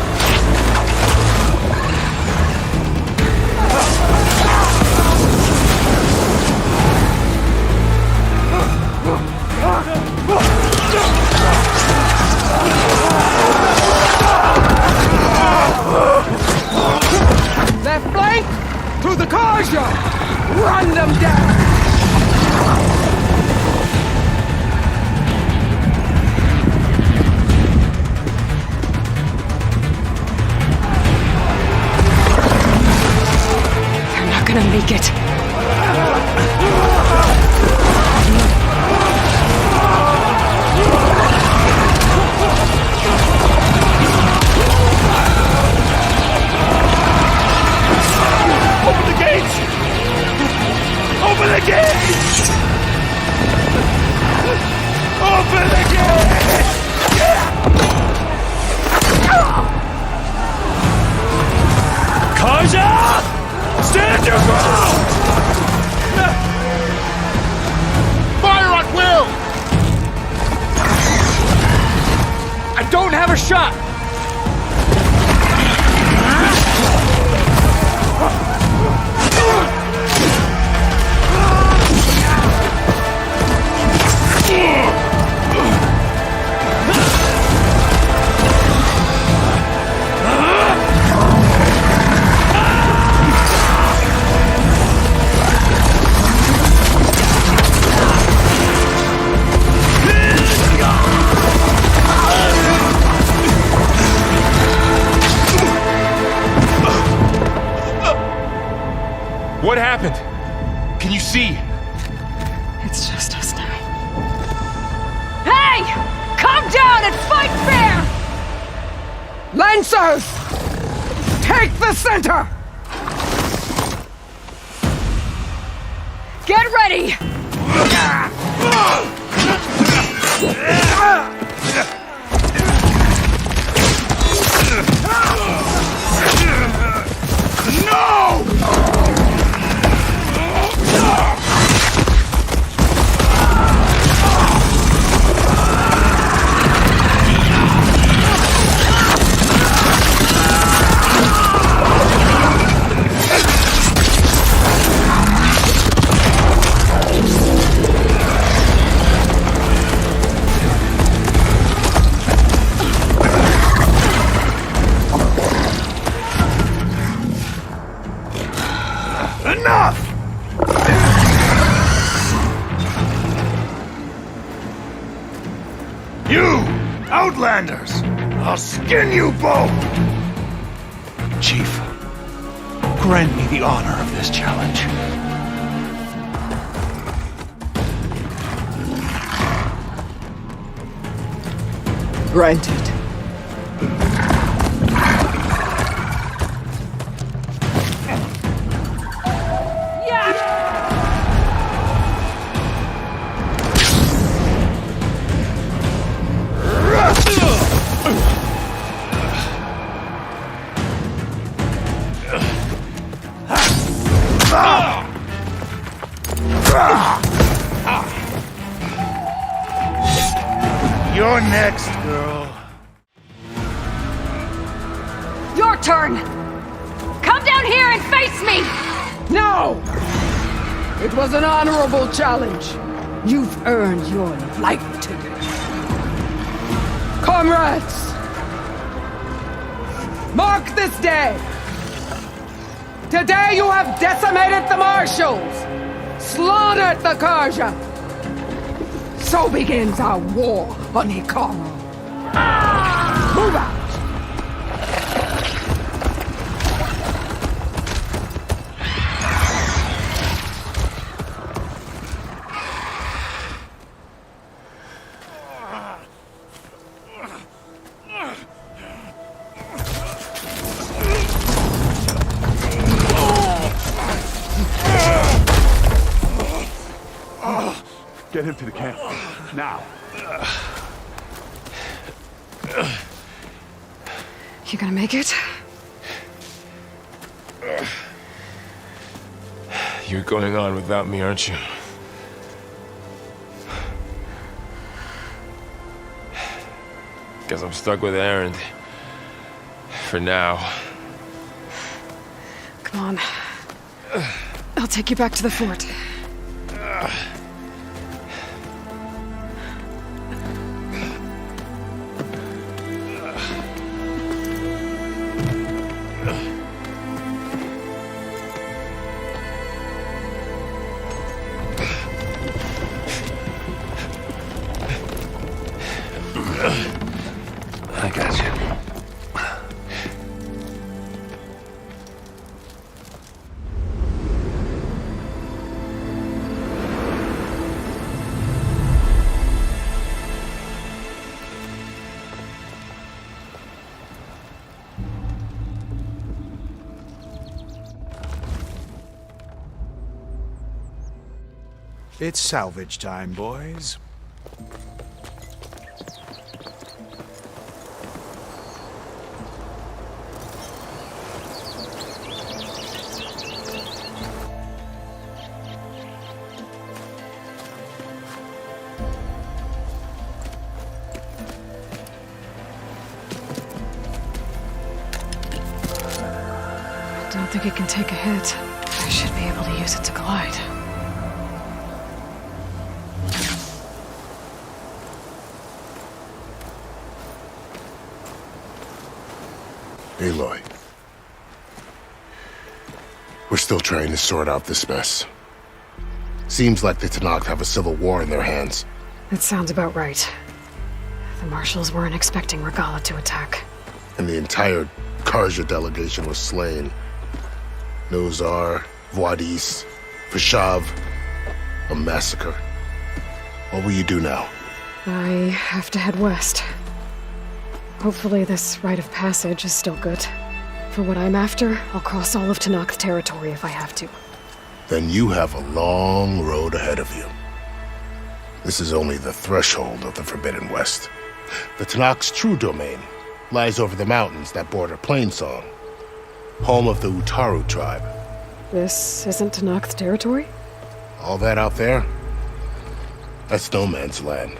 Left flank! To the Karja! Run them down!
They're not gonna make it.
Open the gates! Open the gates! Open the gates! Karja! Stand your ground!
Fire at will!
I don't have a shot!
What happened? Can you see?
It's just us now.
Hey! Come down and fight fair! Lancers! Take the center! Get ready!
No! Enough! You, Outlanders! I'll skin you both!
Chief,
Grant me the honor of this challenge.
Granted.
You're next, girl.
Your turn! Come down here and face me!
No! It was an honorable challenge. You've earned your life today. Comrades! Mark this day! Today you have decimated the Marshals! Slaughtered the Karja! So begins our war on Hikaru. Move out!
Get him to the camp. Now.
You gonna make it?
You're going on without me, aren't you? Guess I'm stuck with Erend. For now.
Come on. I'll take you back to the fort.
I got you.
It's salvage time, boys.
Don't think it can take a hit. I should be able to use it to glide.
Aloy. We're still trying to sort out this mess. Seems like the Tenakth have a civil war in their hands.
That sounds about right. The Marshals weren't expecting Regalla to attack.
And the entire Karja delegation was slain. Nozar, Vuadis, Vishav. A massacre. What will you do now?
I have to head west. Hopefully this rite of passage is still good. For what I'm after, I'll cross all of Tenakth territory if I have to.
Then you have a long road ahead of you. This is only the threshold of the Forbidden West. The Tenakth's true domain lies over the mountains that border Plainsong, home of the Utaru tribe.
This isn't Tenakth territory?
All that out there? That's no man's land.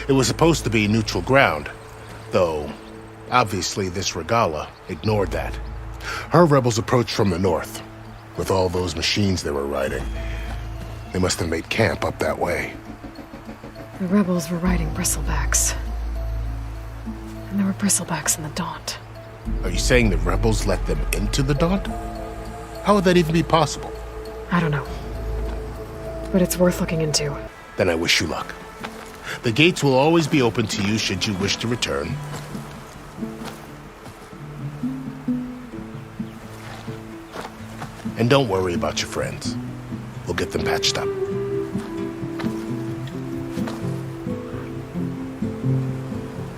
It was supposed to be neutral ground, though obviously this Regalla ignored that. Her rebels approached from the north, with all those machines they were riding. They must have made camp up that way.
The rebels were riding bristlebacks. And there were bristlebacks in the Daunt.
Are you saying the rebels let them into the Daunt? How would that even be possible?
I don't know. But it's worth looking into.
Then I wish you luck. The gates will always be open to you should you wish to return. And don't worry about your friends. We'll get them patched up.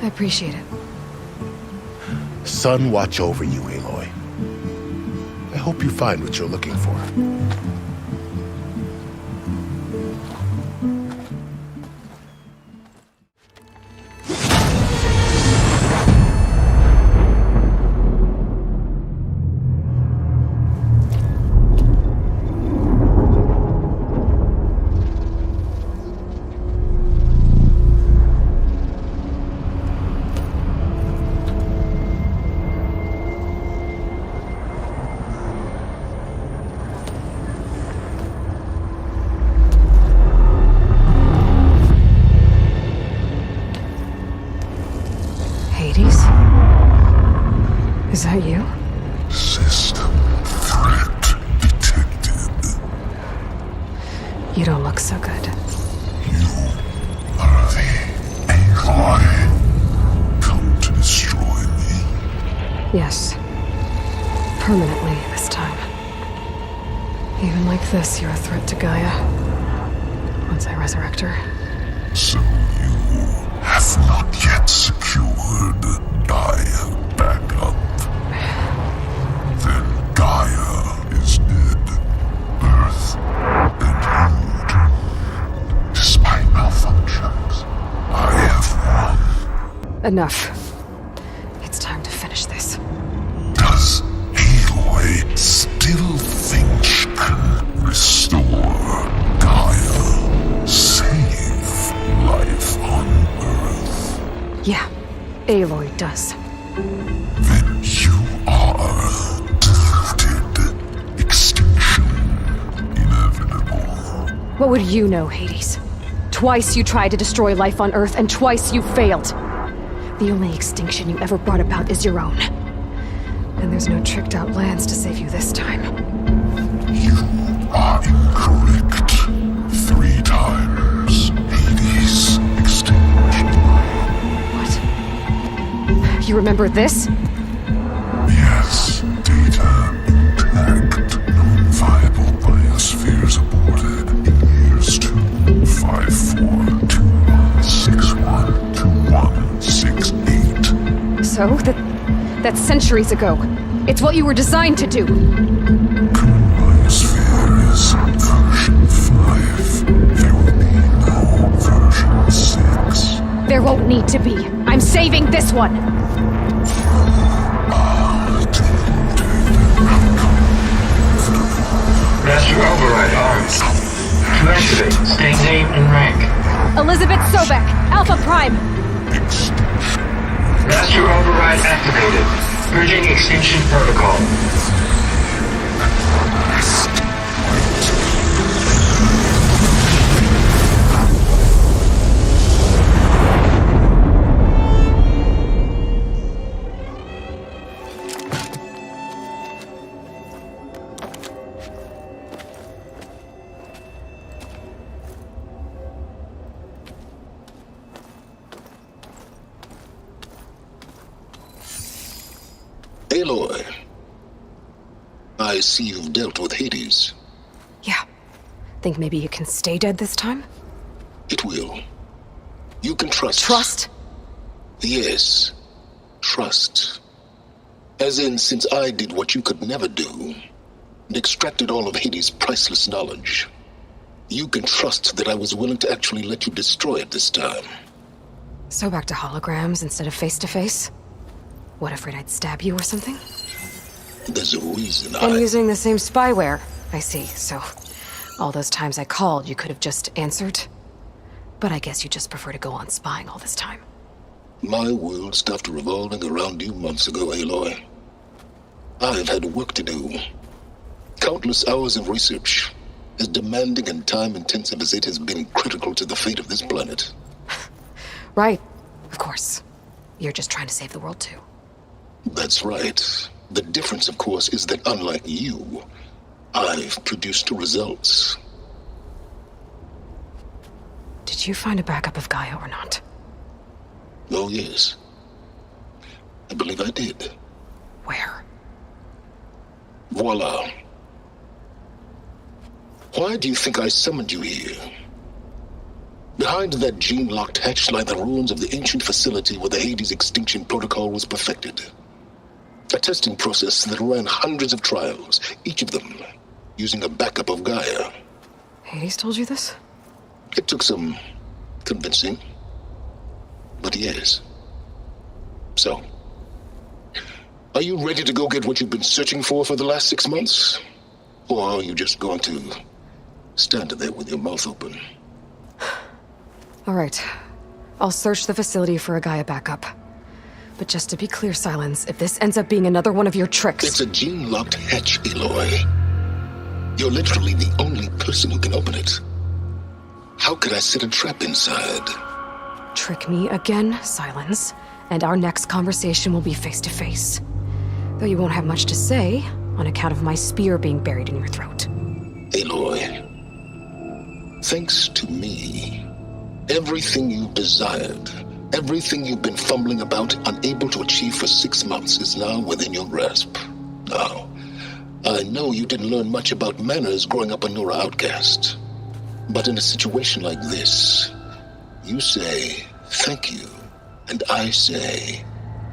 I appreciate it.
Sun watch over you, Aloy. I hope you find what you're looking for.
Hades? Is that you?
System threat detected.
You don't look so good.
Are the Aloy come to destroy me?
Yes. Permanently this time. Even like this, you're a threat to Gaia. Once I resurrect her.
So you have not yet secured Gaia back up. Then Gaia is dead. Earth and you, despite malfunctions, I have won.
Enough. It's time to finish this.
Does Aloy still think she can restore Gaia? Save life on Earth?
Yeah, Aloy does.
Then you are deluded. Extinction inevitable.
What would you know, Hades? Twice you tried to destroy life on Earth, and twice you failed. The only extinction you ever brought about is your own. And there's no tricked-out lands to save you this time.
You are incorrect. 3 times. Hades extinction.
What? You remember this?
Yes. Data intact. Non-viable biospheres aborted in years 254, 2161, 2168.
So? That's centuries ago. It's what you were designed to do.
Biosphere is version 5. There will be no version 6.
There won't need to be. I'm saving this one.
Master override arms. To activate, state name and rank.
Elizabeth Sobek, Alpha Prime.
Master override activated. Bridging extinction protocol.
Aloy, I see you've dealt with Hades.
Yeah. Think maybe you can stay dead this time?
It will. You can trust.
Trust?
Yes. Trust. As in, since I did what you could never do, and extracted all of Hades' priceless knowledge, you can trust that I was willing to actually let you destroy it this time.
So back to holograms instead of face-to-face? What, afraid I'd stab you or something?
There's a reason
And using the same spyware. I see, so all those times I called, you could have just answered. But I guess you just prefer to go on spying all this time.
My world stopped revolving around you months ago, Aloy. I've had work to do. Countless hours of research, as demanding and time-intensive as it has been critical to the fate of this planet.
Right, of course. You're just trying to save the world, too.
That's right. The difference, of course, is that unlike you, I've produced results.
Did you find a backup of Gaia or not?
Oh, yes. I believe I did.
Where?
Voila. Why do you think I summoned you here? Behind that gene-locked hatch lie the ruins of the ancient facility where the Hades extinction protocol was perfected. A testing process that ran hundreds of trials, each of them using a backup of Gaia.
Hades told you this?
It took some convincing, but yes. So, are you ready to go get what you've been searching for the last 6 months? Or are you just going to stand there with your mouth open?
All right. I'll search the facility for a Gaia backup. But just to be clear, Silence, if this ends up being another one of your tricks...
It's a gene-locked hatch, Aloy. You're literally the only person who can open it. How could I set a trap inside?
Trick me again, Silence, and our next conversation will be face-to-face. Though you won't have much to say, on account of my spear being buried in your throat.
Aloy, thanks to me, everything you desired, everything you've been fumbling about, unable to achieve for 6 months, is now within your grasp. Now, I know you didn't learn much about manners growing up a Nora outcast. But in a situation like this, you say, thank you, and I say,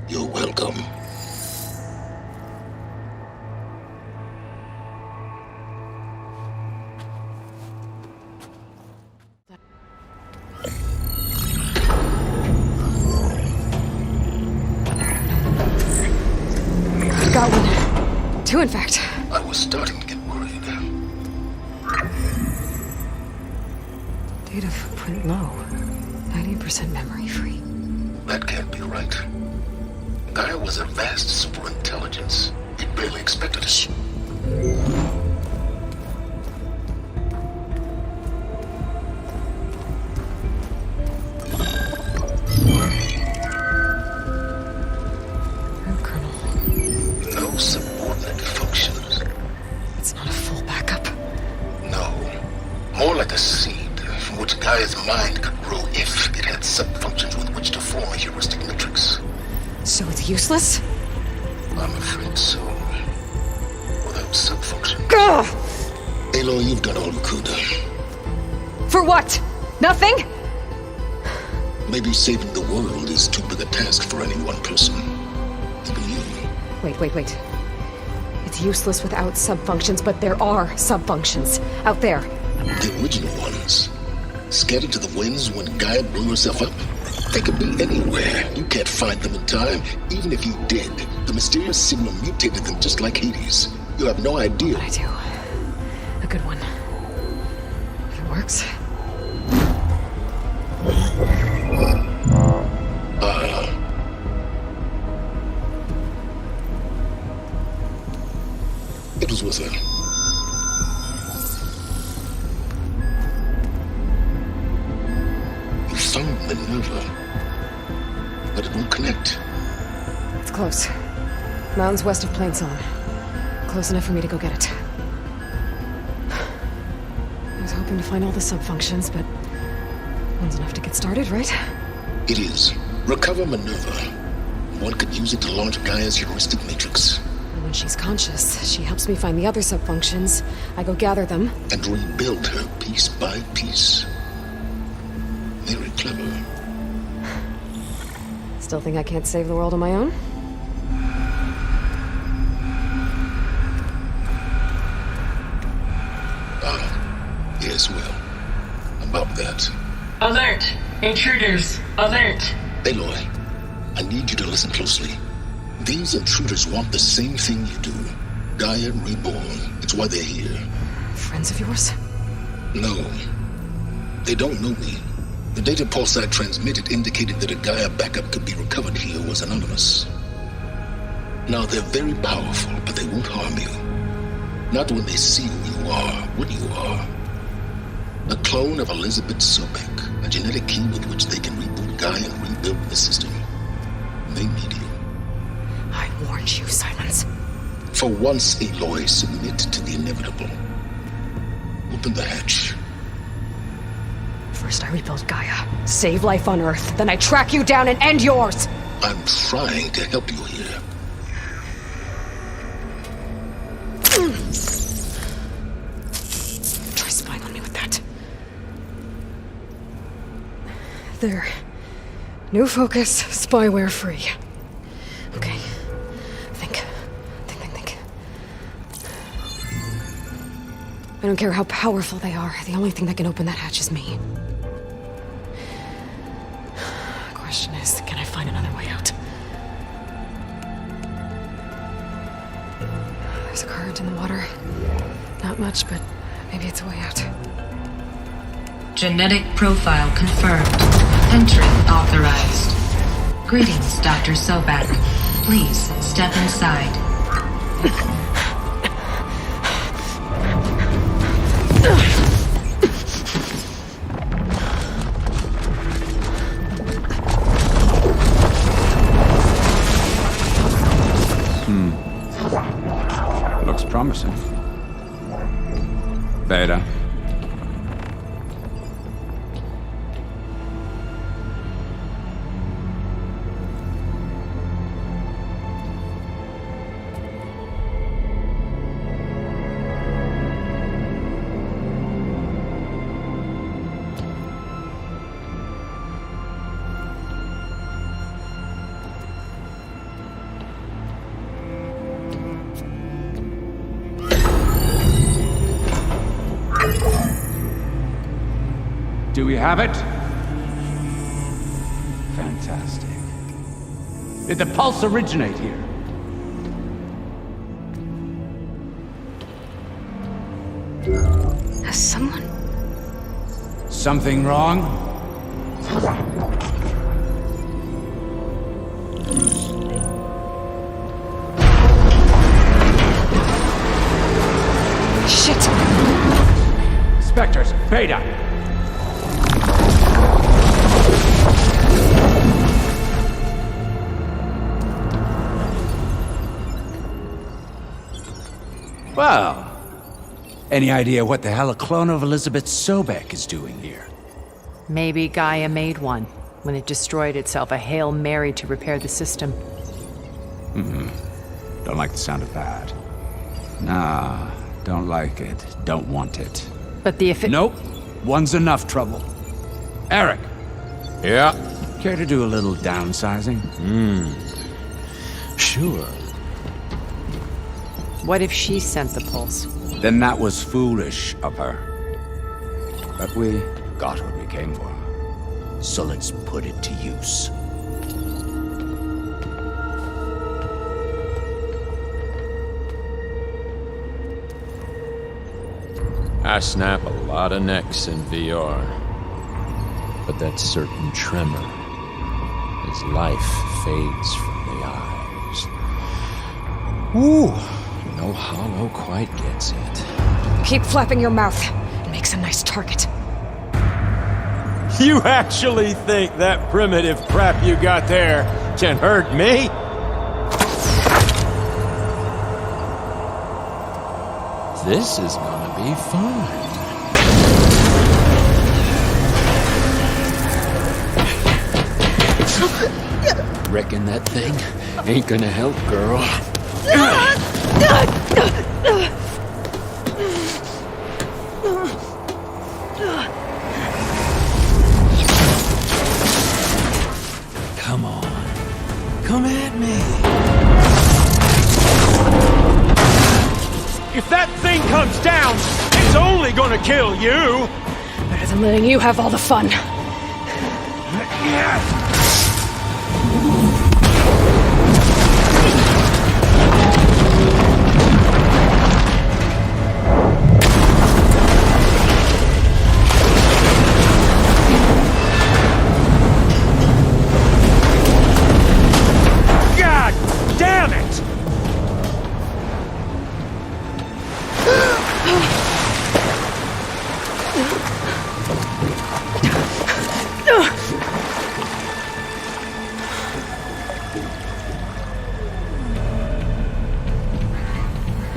you're welcome.
Got one. 2, in fact.
I was starting to get worried.
Data footprint low. 90% memory free.
That can't be right. Gaia was a vast superintelligence. It barely expected us. No subordinate functions.
It's not a full backup.
No. More like a seed from which Gaia's mind could grow if it had sub-functions with which to form a heuristic matrix.
So it's useless?
I'm afraid so. Without sub-function.
Gah!
Aloy, you've done all you could.
For what? Nothing?
Maybe saving the world is too big a task for any one person. Even you.
Wait. It's useless without sub-functions, but there are sub-functions out there.
The original ones. Scattered to the winds when Gaia blew herself up. They could be anywhere. You can't find them in time. Even if you did, the mysterious signal mutated them just like Hades. You have no idea.
I do. A good one. If it works.
It was with her. You found Minerva, but it won't connect.
It's close. Mountains west of Plainsong. Close enough for me to go get it. I was hoping to find all the sub-functions, but one's enough to get started, right?
It is. Recover Minerva. One could use it to launch Gaia's heuristic matrix.
And when she's conscious, she helps me find the other sub-functions. I go gather them.
And rebuild her piece by piece. Very clever.
Still think I can't save the world on my own?
Yes, well. About that.
Alert! Intruders! Alert!
Aloy, I need you to listen closely. These intruders want the same thing you do. Gaia reborn. It's why they're here.
Friends of yours?
No. They don't know me. The data pulse I transmitted indicated that a Gaia backup could be recovered here was anonymous. Now, they're very powerful, but they won't harm you. Not when they see who you are, what you are. A clone of Elizabeth Sobek, a genetic key with which they can reboot Gaia and rebuild the system. They need you.
I warned you, Silence.
For once, Aloy, submit to the inevitable. Open the hatch.
First I rebuild Gaia, save life on Earth, then I track you down and end yours!
I'm trying to help you here.
Try There. New focus, spyware free. Okay. Think. I don't care how powerful they are. The only thing that can open that hatch is me. Question is, can I find another way out? There's a current in the water. Not much, but maybe it's a way out.
Genetic profile confirmed. Entry authorized. Greetings, Dr. Sobek. Please step inside.
Looks promising. Beta. Do we have it? Fantastic. Did the pulse originate here?
Has someone...
Something wrong?
Shit!
Spectres, Beta! Well, any idea what the hell a clone of Elizabeth Sobek is doing here?
Maybe Gaia made one when it destroyed itself, a Hail Mary to repair the system.
Don't like the sound of that. Nah, don't like it. Don't want it.
But the
Nope. One's enough trouble. Eric.
Yeah?
Care to do a little downsizing?
Sure.
What if she sent the pulse?
Then that was foolish of her. But we got what we came for. So let's put it to use.
I snap a lot of necks in VR. But that certain tremor as life fades from the eyes. Ooh, no hollow quite gets it.
Keep flapping your mouth. It makes a nice target.
You actually think that primitive crap you got there can hurt me? This is gonna be fun. Reckon that thing ain't gonna help, girl. Come on. Come at me. If that thing comes down, it's only gonna kill you.
Better than letting you have all the fun.
God damn it!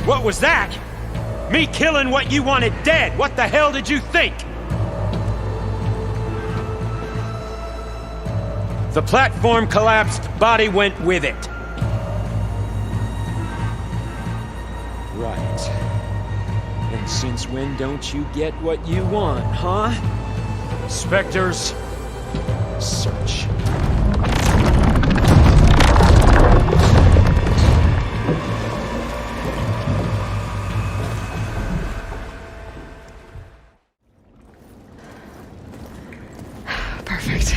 What was that? Me killing what you wanted dead. What the hell did you think? The platform collapsed, body went with it. Right. And since when don't you get what you want, huh? Spectres,
Search.
Perfect.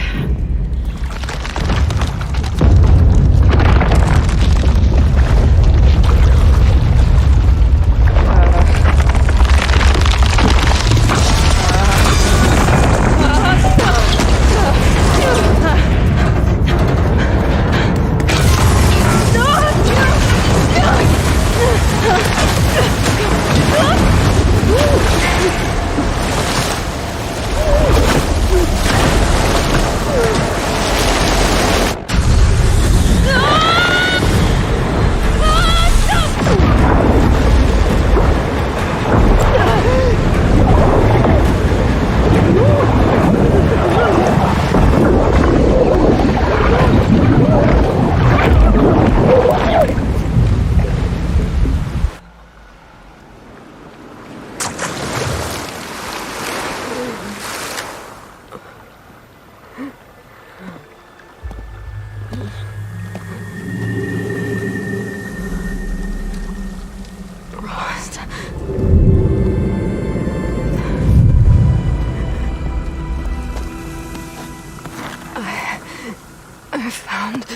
I found...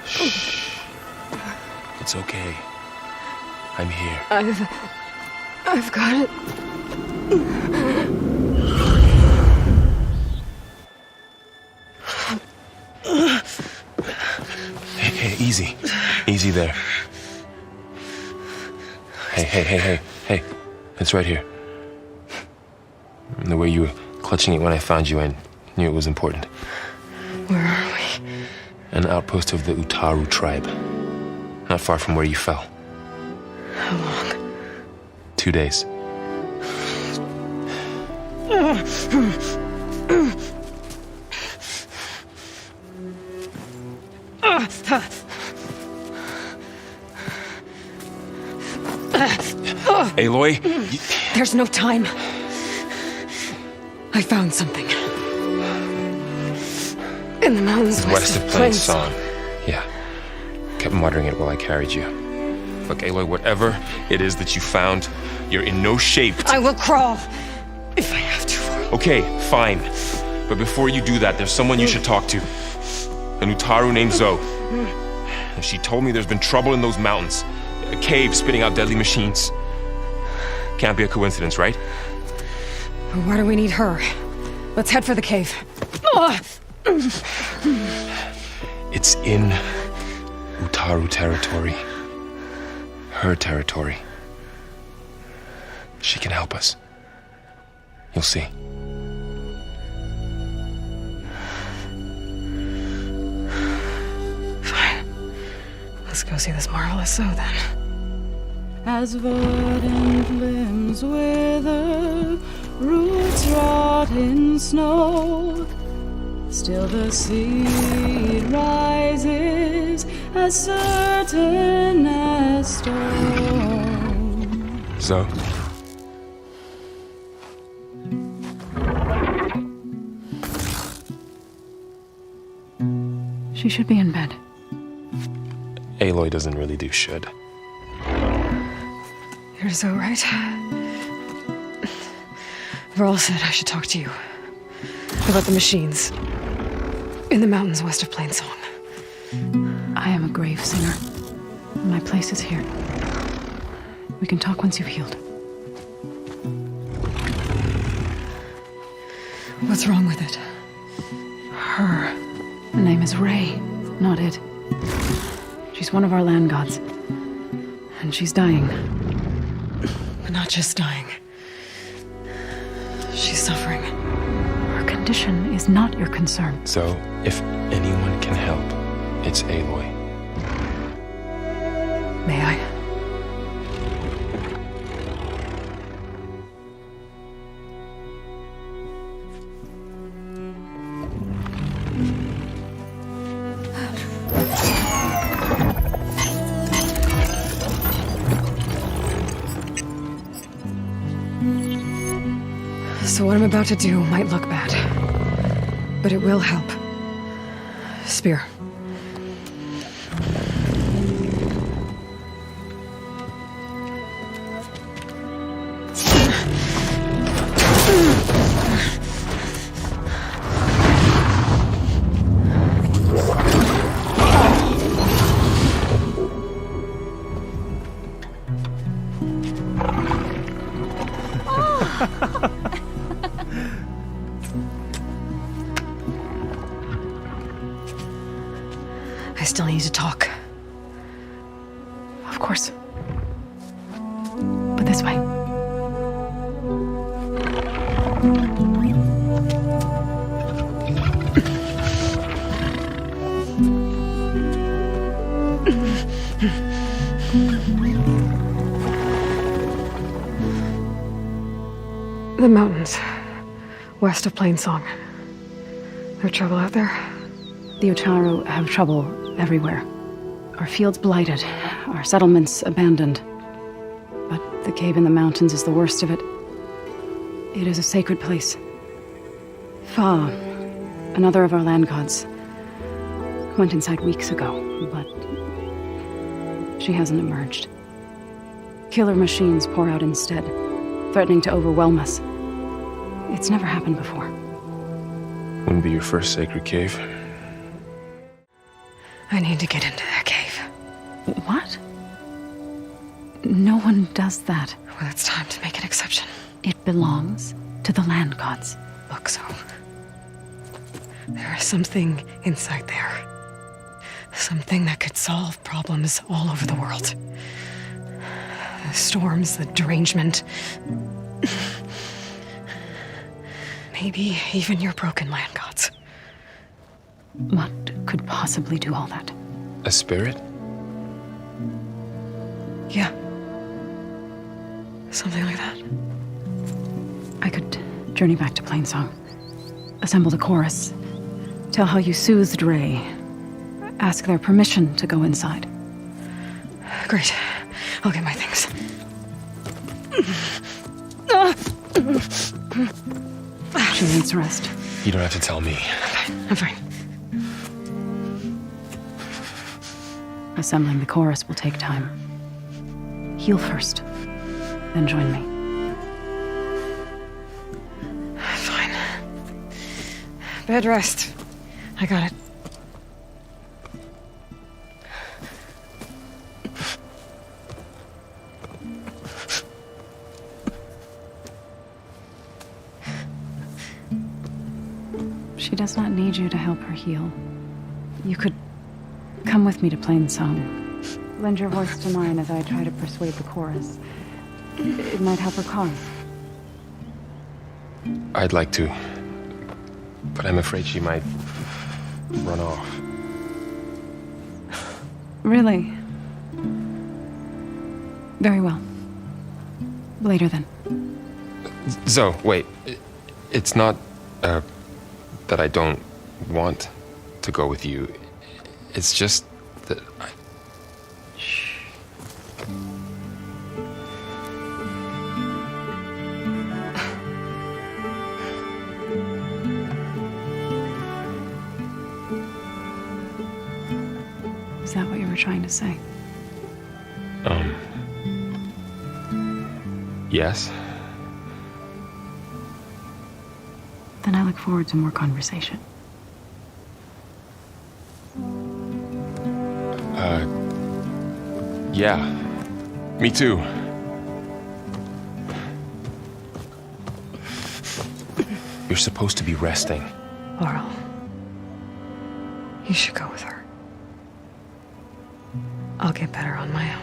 Shh. It's okay. I'm here.
I've got it.
Hey, easy. Easy there. Hey. It's right here. The way you were clutching it when I found you, I knew it was important.
Where are we?
An outpost of the Utaru tribe. Not far from where you fell.
How long?
2 days. Aloy?
There's no time. I found something. In the mountains
West of Plains Song. Yeah. Kept muttering it while I carried you. Look, Aloy, whatever it is that you found, you're in no shape.
I will crawl if I have to.
Okay, fine. But before you do that, there's someone you should talk to. An Utaru named Zoe. And she told me there's been trouble in those mountains. A cave spitting out deadly machines. Can't be a coincidence, right?
Why do we need her? Let's head for the cave.
It's in Utaru territory. Her territory. She can help us. You'll see.
Fine. Let's go see this marvelous Zoe then.
As verdant limbs wither, roots rot in snow, still the seed rises as certain as stone.
Zoe.
She should be in bed.
Aloy doesn't really do should.
You're so right. Varl said I should talk to you about the machines in the mountains west of Plainsong.
I am a grave singer. My place is here. We can talk once you've healed.
What's wrong with it?
Her. Her name is Ray, not it. She's one of our land gods. And she's dying.
But not just dying. She's suffering.
Her condition is not your concern.
So, if anyone can help, it's Aloy.
May I? So what I'm about to do might look bad, but it will help. Spear. I still need to talk.
Of course. But this way.
The mountains, west of Plainsong. There trouble out there?
The Utaru have trouble everywhere. Our fields blighted, our settlements abandoned. But the cave in the mountains is the worst of it. It is a sacred place. Fa, another of our land gods, went inside weeks ago, but she hasn't emerged. Killer machines pour out instead, threatening to overwhelm us. It's never happened before.
Wouldn't be your first sacred cave.
I need to get into that cave.
What? No one does that.
Well, it's time to make an exception.
It belongs to the land gods.
Look, so there is something inside there. Something that could solve problems all over the world. The storms, the derangement. Maybe even your broken land gods.
What could possibly do all that?
A spirit?
Yeah. Something like that.
I could journey back to Plainsong, assemble the chorus, tell how you soothed Ray, ask their permission to go inside.
Great. I'll get my things.
She needs rest.
You don't have to tell me.
I'm fine.
Assembling the chorus will take time. Heal first, then join me.
Fine. Bed rest. I got it.
She does not need you to help her heal. You could come with me to Plainsong. Lend your voice to mine as I try to persuade the chorus. It might help her cause.
I'd like to, but I'm afraid she might run off.
Really? Very well. Later then.
So, wait. It's not, that I don't want to go with you. It's just that I...
Shh. Is that what you were trying to say?
Yes.
Then I look forward to more conversation.
Yeah. Me too. You're supposed to be resting.
Laurel, you should go with her. I'll get better on my own.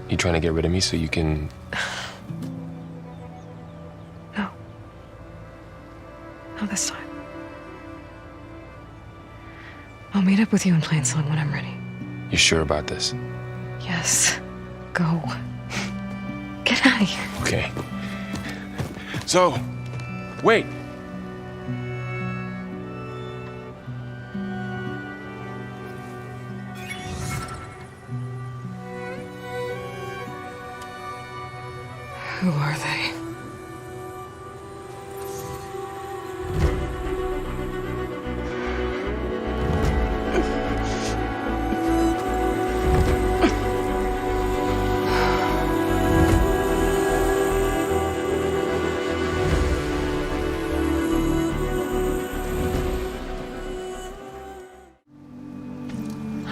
You trying to get rid of me so you can...
No. Not this time. I'll meet up with you in Plainsong when I'm ready.
You sure about this?
Yes. Go. Get out of here.
Okay. So, wait.
Who are they?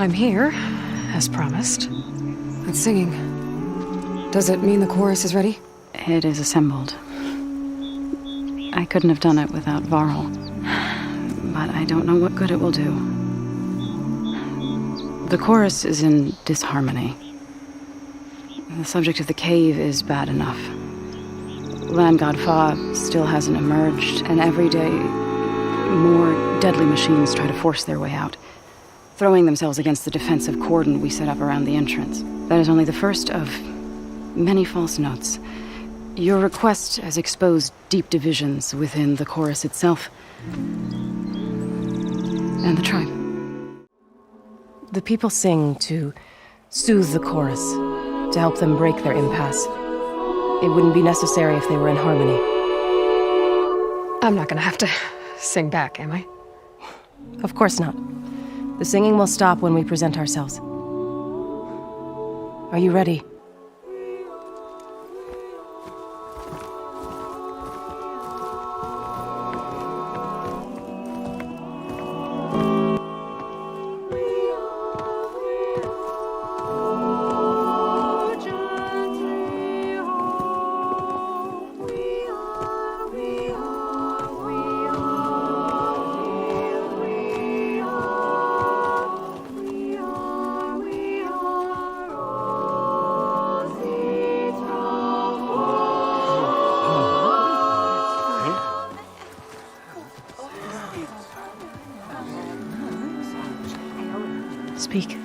I'm here, as promised. That singing. Does it mean the chorus is ready?
It is assembled. I couldn't have done it without Varl. But I don't know what good it will do. The chorus is in disharmony. The subject of the cave is bad enough. Land God Fa still hasn't emerged, and every day more deadly machines try to force their way out, throwing themselves against the defensive cordon we set up around the entrance. That is only the first of many false notes. Your request has exposed deep divisions within the chorus itself and the tribe.
The people sing to soothe the chorus, to help them break their impasse. It wouldn't be necessary if they were in harmony.
I'm not gonna have to sing back, am I?
Of course not. The singing will stop when we present ourselves. Are you ready?
Speak.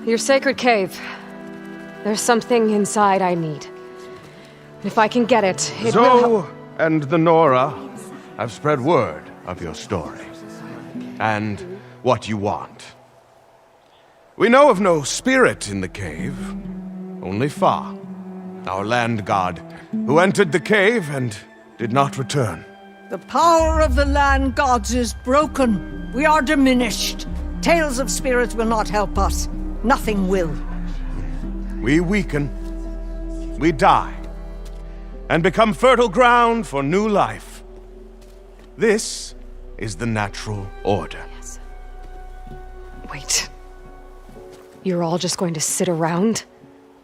Your sacred cave. There's something inside I need. And if I can get it, it will
Zoe and the Nora have spread word of your story. And what you want. We know of no spirit in the cave. Only Fa, our land god, who entered the cave and did not return.
The power of the land gods is broken. We are diminished. Tales of spirits will not help us. Nothing will.
We weaken. We die. And become fertile ground for new life. This is the natural order.
Yes. Wait. You're all just going to sit around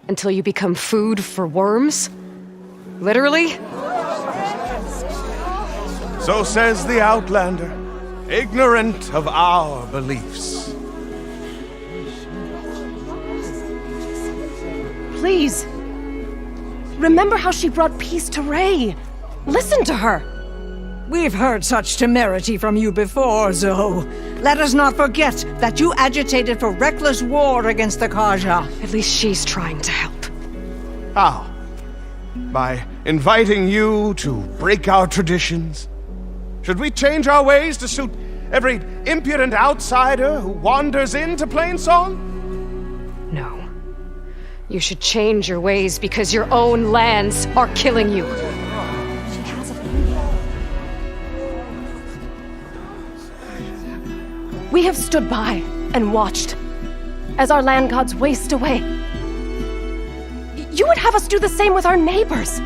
until you become food for worms? Literally?
So says the Outlander, ignorant of our beliefs.
Please. Remember how she brought peace to Ray. Listen to her.
We've heard such temerity from you before, Zoe. Let us not forget that you agitated for reckless war against the Carja.
At least she's trying to help.
How? By inviting you to break our traditions? Should we change our ways to suit every impudent outsider who wanders into Plainsong?
No. You should change your ways because your own lands are killing you.
We have stood by and watched as our land gods waste away. You would have us do the same with our neighbors,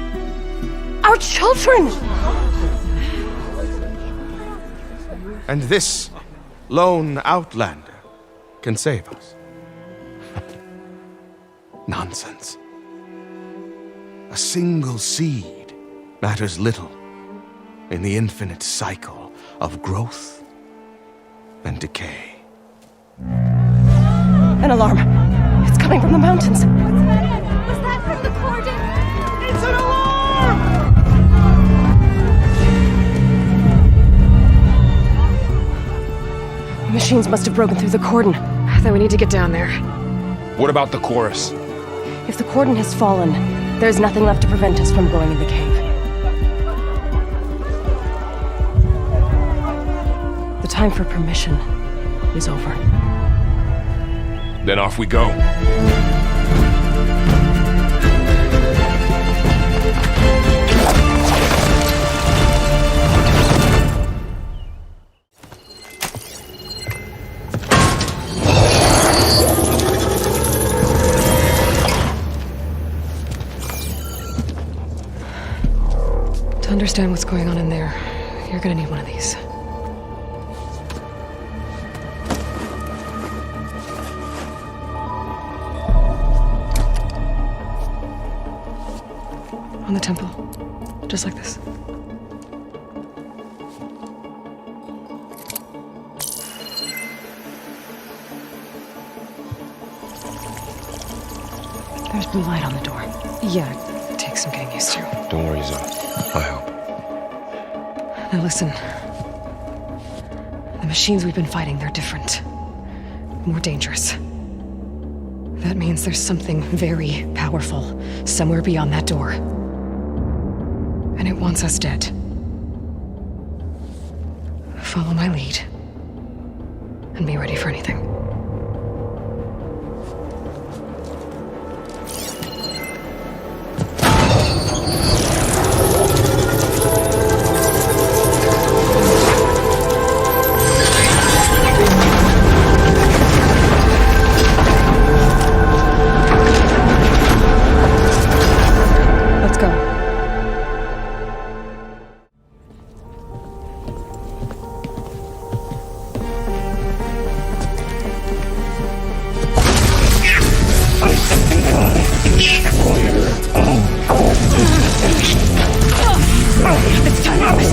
our children.
And this lone outlander can save us. Nonsense. A single seed matters little in the infinite cycle of growth and decay.
An alarm. It's coming from the mountains.
Was that from the cordon?
It's an alarm!
The machines must have broken through the cordon.
Then we need to get down there.
What about the chorus?
If the cordon has fallen, there's nothing left to prevent us from going in the cave. The time for permission is over.
Then off we go.
To understand what's going on in there, you're gonna need one of these. temple. Just like this.
There's blue light on the door.
Yeah, it takes some getting used to.
Don't worry, Zoe. I'll help.
Now listen. The machines we've been fighting, they're different. More dangerous. That means there's something very powerful somewhere beyond that door. And it wants us dead. Follow my lead. And be ready for anything. Let's go.
It's time to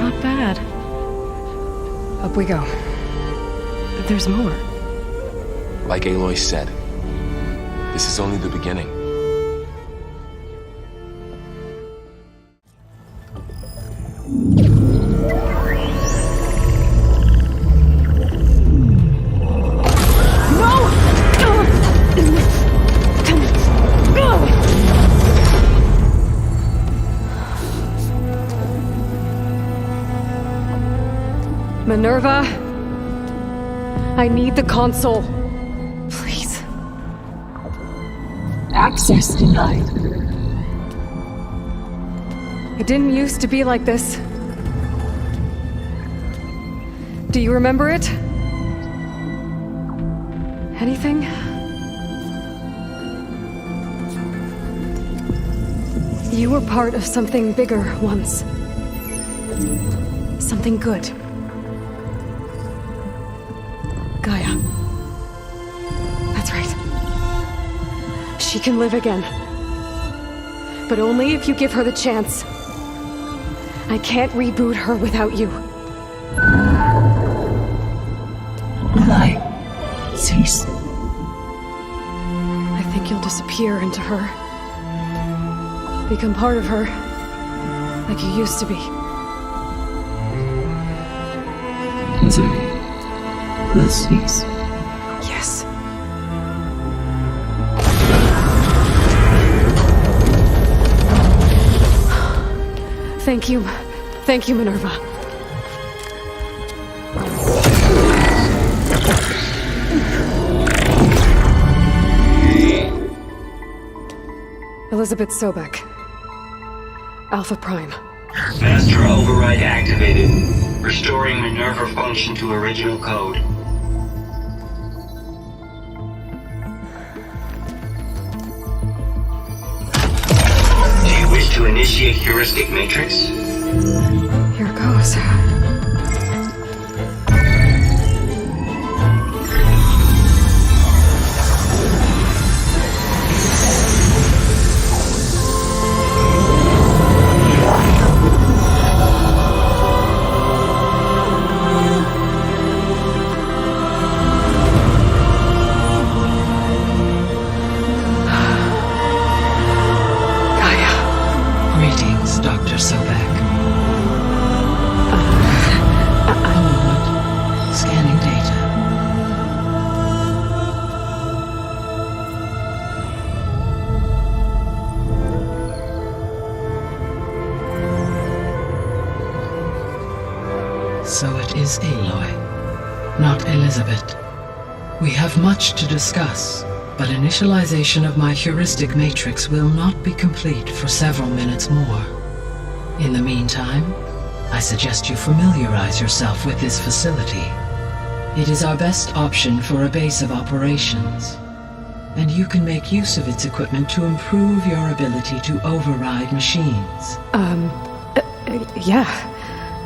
Not bad.
Up we go.
But there's more.
Like Aloy said, this is only the beginning.
Minerva, I need the console. Please.
Access denied.
It didn't used to be like this. Do you remember it? Anything? You were part of something bigger once. Something good. Gaia. That's right. She can live again. But only if you give her the chance. I can't reboot her without you.
Light. Cease.
I think you'll disappear into her. Become part of her. Like you used to be.
The cease.
Yes. Thank you. Thank you, Minerva. Elizabeth Sobek. Alpha Prime.
Master override activated. Restoring Minerva function to original code. Do you wish to initiate heuristic matrix?
Here goes.
Greetings, Dr. Sobek. Scanning data. So it is Aloy.
not Elizabeth. We have much to discuss, but initialization of my heuristic matrix will not be complete for several minutes more. In the meantime, I suggest you familiarize yourself with this facility. It is our best option for a base of operations, and you can make use of its equipment to improve your ability to override machines.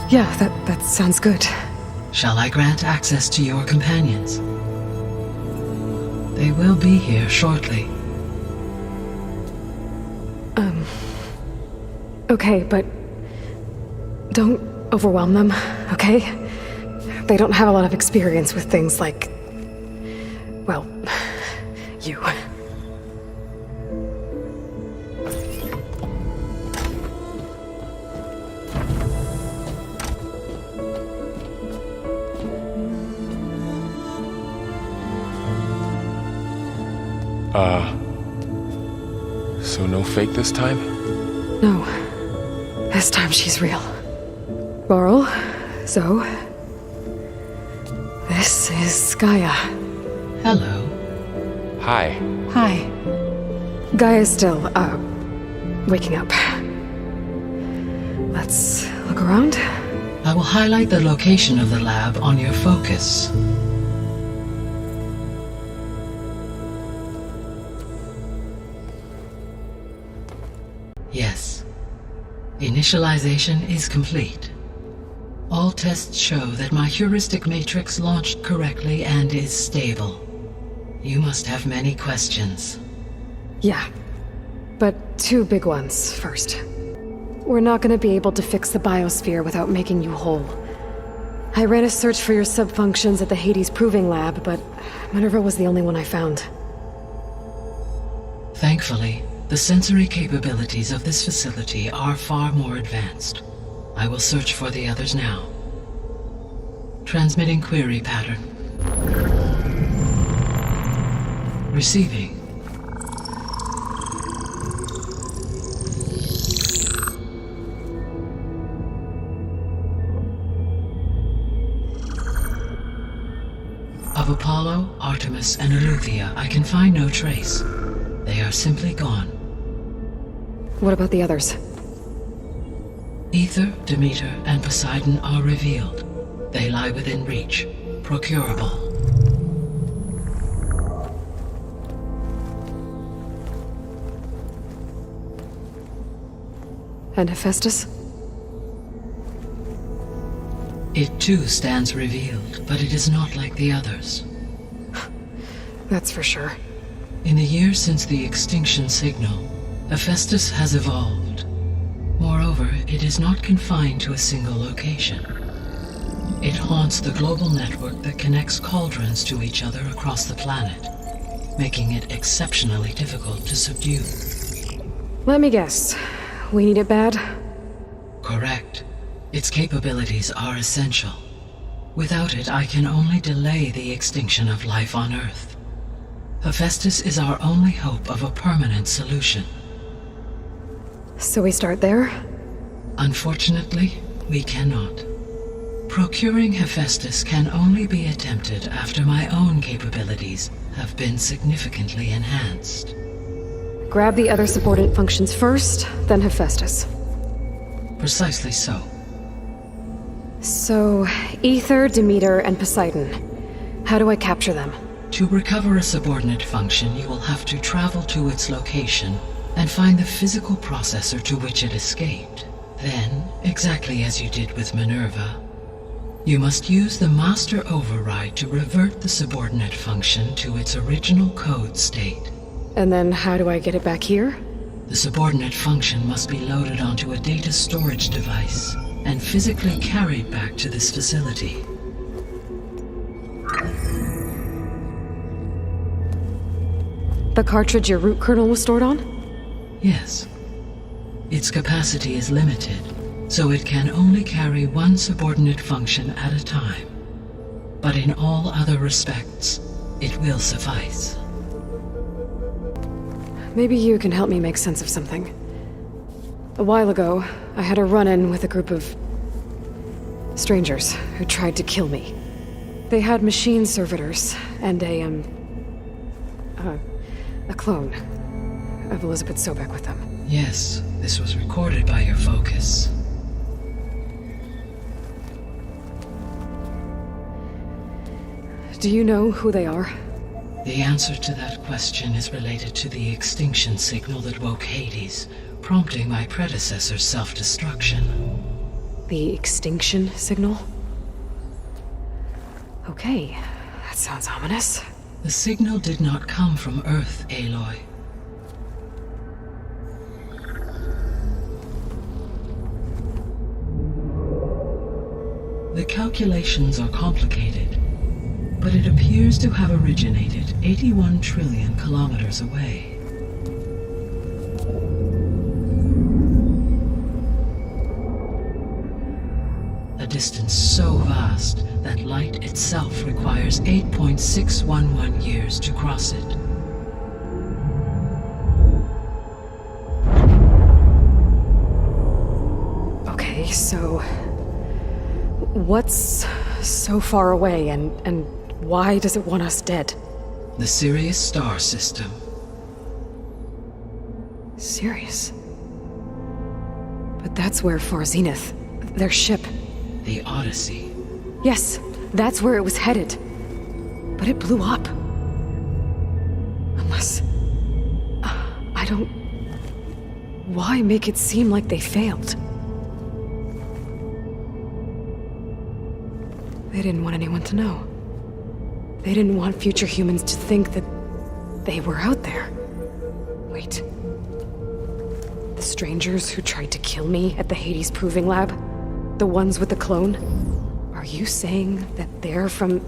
Yeah, that sounds good.
Shall I grant access to your companions? They will be here shortly.
Okay, but don't overwhelm them, okay? They don't have a lot of experience with things like, well, you.
So no fake this time?
No. This time she's real. Laurel, Zoe. This is Gaia.
Hello.
Hi.
Hi. Gaia's still, waking up. Let's look around.
I will highlight the location of the lab on your focus. Yes. Initialization is complete. All tests show that my heuristic matrix launched correctly and is stable. You must have many questions.
Yeah. But two big ones first. We're not gonna be able to fix the biosphere without making you whole. I ran a search for your subfunctions at the Hades Proving Lab, but Minerva was the only one I found.
Thankfully, the sensory capabilities of this facility are far more advanced. I will search for the others now. Transmitting query pattern. Receiving. Of Apollo, Artemis, and Eleuthia, I can find no trace. They are simply gone.
What about the others?
Aether, Demeter, and Poseidon are revealed. They lie within reach, procurable.
And Hephaestus?
It too stands revealed, but it is not like the others.
That's for sure.
In the years since the extinction signal, Hephaestus has evolved. Moreover, it is not confined to a single location. It haunts the global network that connects cauldrons to each other across the planet, making it exceptionally difficult to subdue.
Let me guess. We need it bad?
Correct. Its capabilities are essential. Without it, I can only delay the extinction of life on Earth. Hephaestus is our only hope of a permanent solution.
So we start there?
Unfortunately, we cannot. Procuring Hephaestus can only be attempted after my own capabilities have been significantly enhanced.
Grab the other subordinate functions first, then Hephaestus.
Precisely so.
So, Aether, Demeter, and Poseidon. How do I capture them?
To recover a subordinate function, you will have to travel to its location and find the physical processor to which it escaped. Then, exactly as you did with Minerva, you must use the master override to revert the subordinate function to its original code state.
And then how do I get it back here?
The subordinate function must be loaded onto a data storage device and physically carried back to this facility.
The cartridge your root kernel was stored on?
Yes. Its capacity is limited, so it can only carry one subordinate function at a time. But in all other respects, it will suffice.
Maybe you can help me make sense of something. A while ago, I had a run-in with a group of strangers who tried to kill me. They had machine servitors and a clone of Elizabeth Sobek with them.
Yes, this was recorded by your focus.
Do you know who they are?
The answer to that question is related to the extinction signal that woke Hades, prompting my predecessor's self-destruction.
The extinction signal? Okay, that sounds ominous.
The signal did not come from Earth, Aloy. The calculations are complicated, but it appears to have originated 81 trillion kilometers away. A distance so vast that light itself requires 8.611 years to cross it.
Okay, so what's so far away and why does it want us dead?
The Sirius star system.
Sirius? But that's where Far Zenith, their ship.
The Odyssey.
Yes, that's where it was headed. But it blew up. Unless... I don't... Why make it seem like they failed? They didn't want anyone to know. They didn't want future humans to think that they were out there. Wait. The strangers who tried to kill me at the Hades Proving Lab? The ones with the clone? Are you saying that they're from...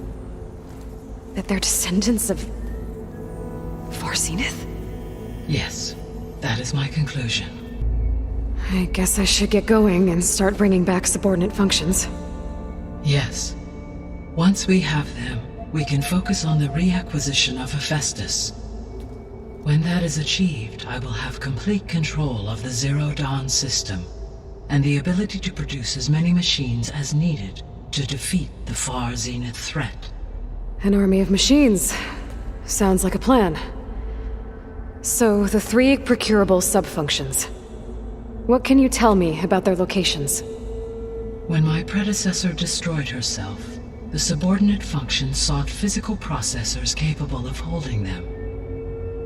that they're descendants of... Far Zenith?
Yes, that is my conclusion.
I guess I should get going and start bringing back subordinate functions.
Yes. Once we have them, we can focus on the reacquisition of Hephaestus. When that is achieved, I will have complete control of the Zero Dawn system, and the ability to produce as many machines as needed to defeat the Far Zenith threat.
An army of machines. Sounds like a plan. So, the 3 procurable sub-functions. What can you tell me about their locations?
When my predecessor destroyed herself, the subordinate functions sought physical processors capable of holding them.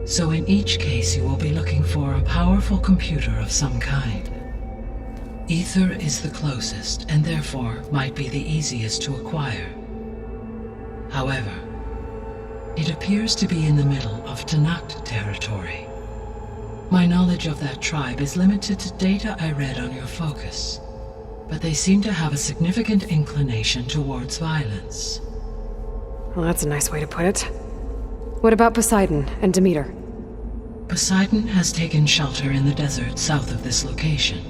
So in each case you will be looking for a powerful computer of some kind. Ether is the closest, and therefore might be the easiest to acquire. However, it appears to be in the middle of Tenakth territory. My knowledge of that tribe is limited to data I read on your focus, but they seem to have a significant inclination towards violence.
Well, that's a nice way to put it. What about Poseidon and Demeter?
Poseidon has taken shelter in the desert south of this location.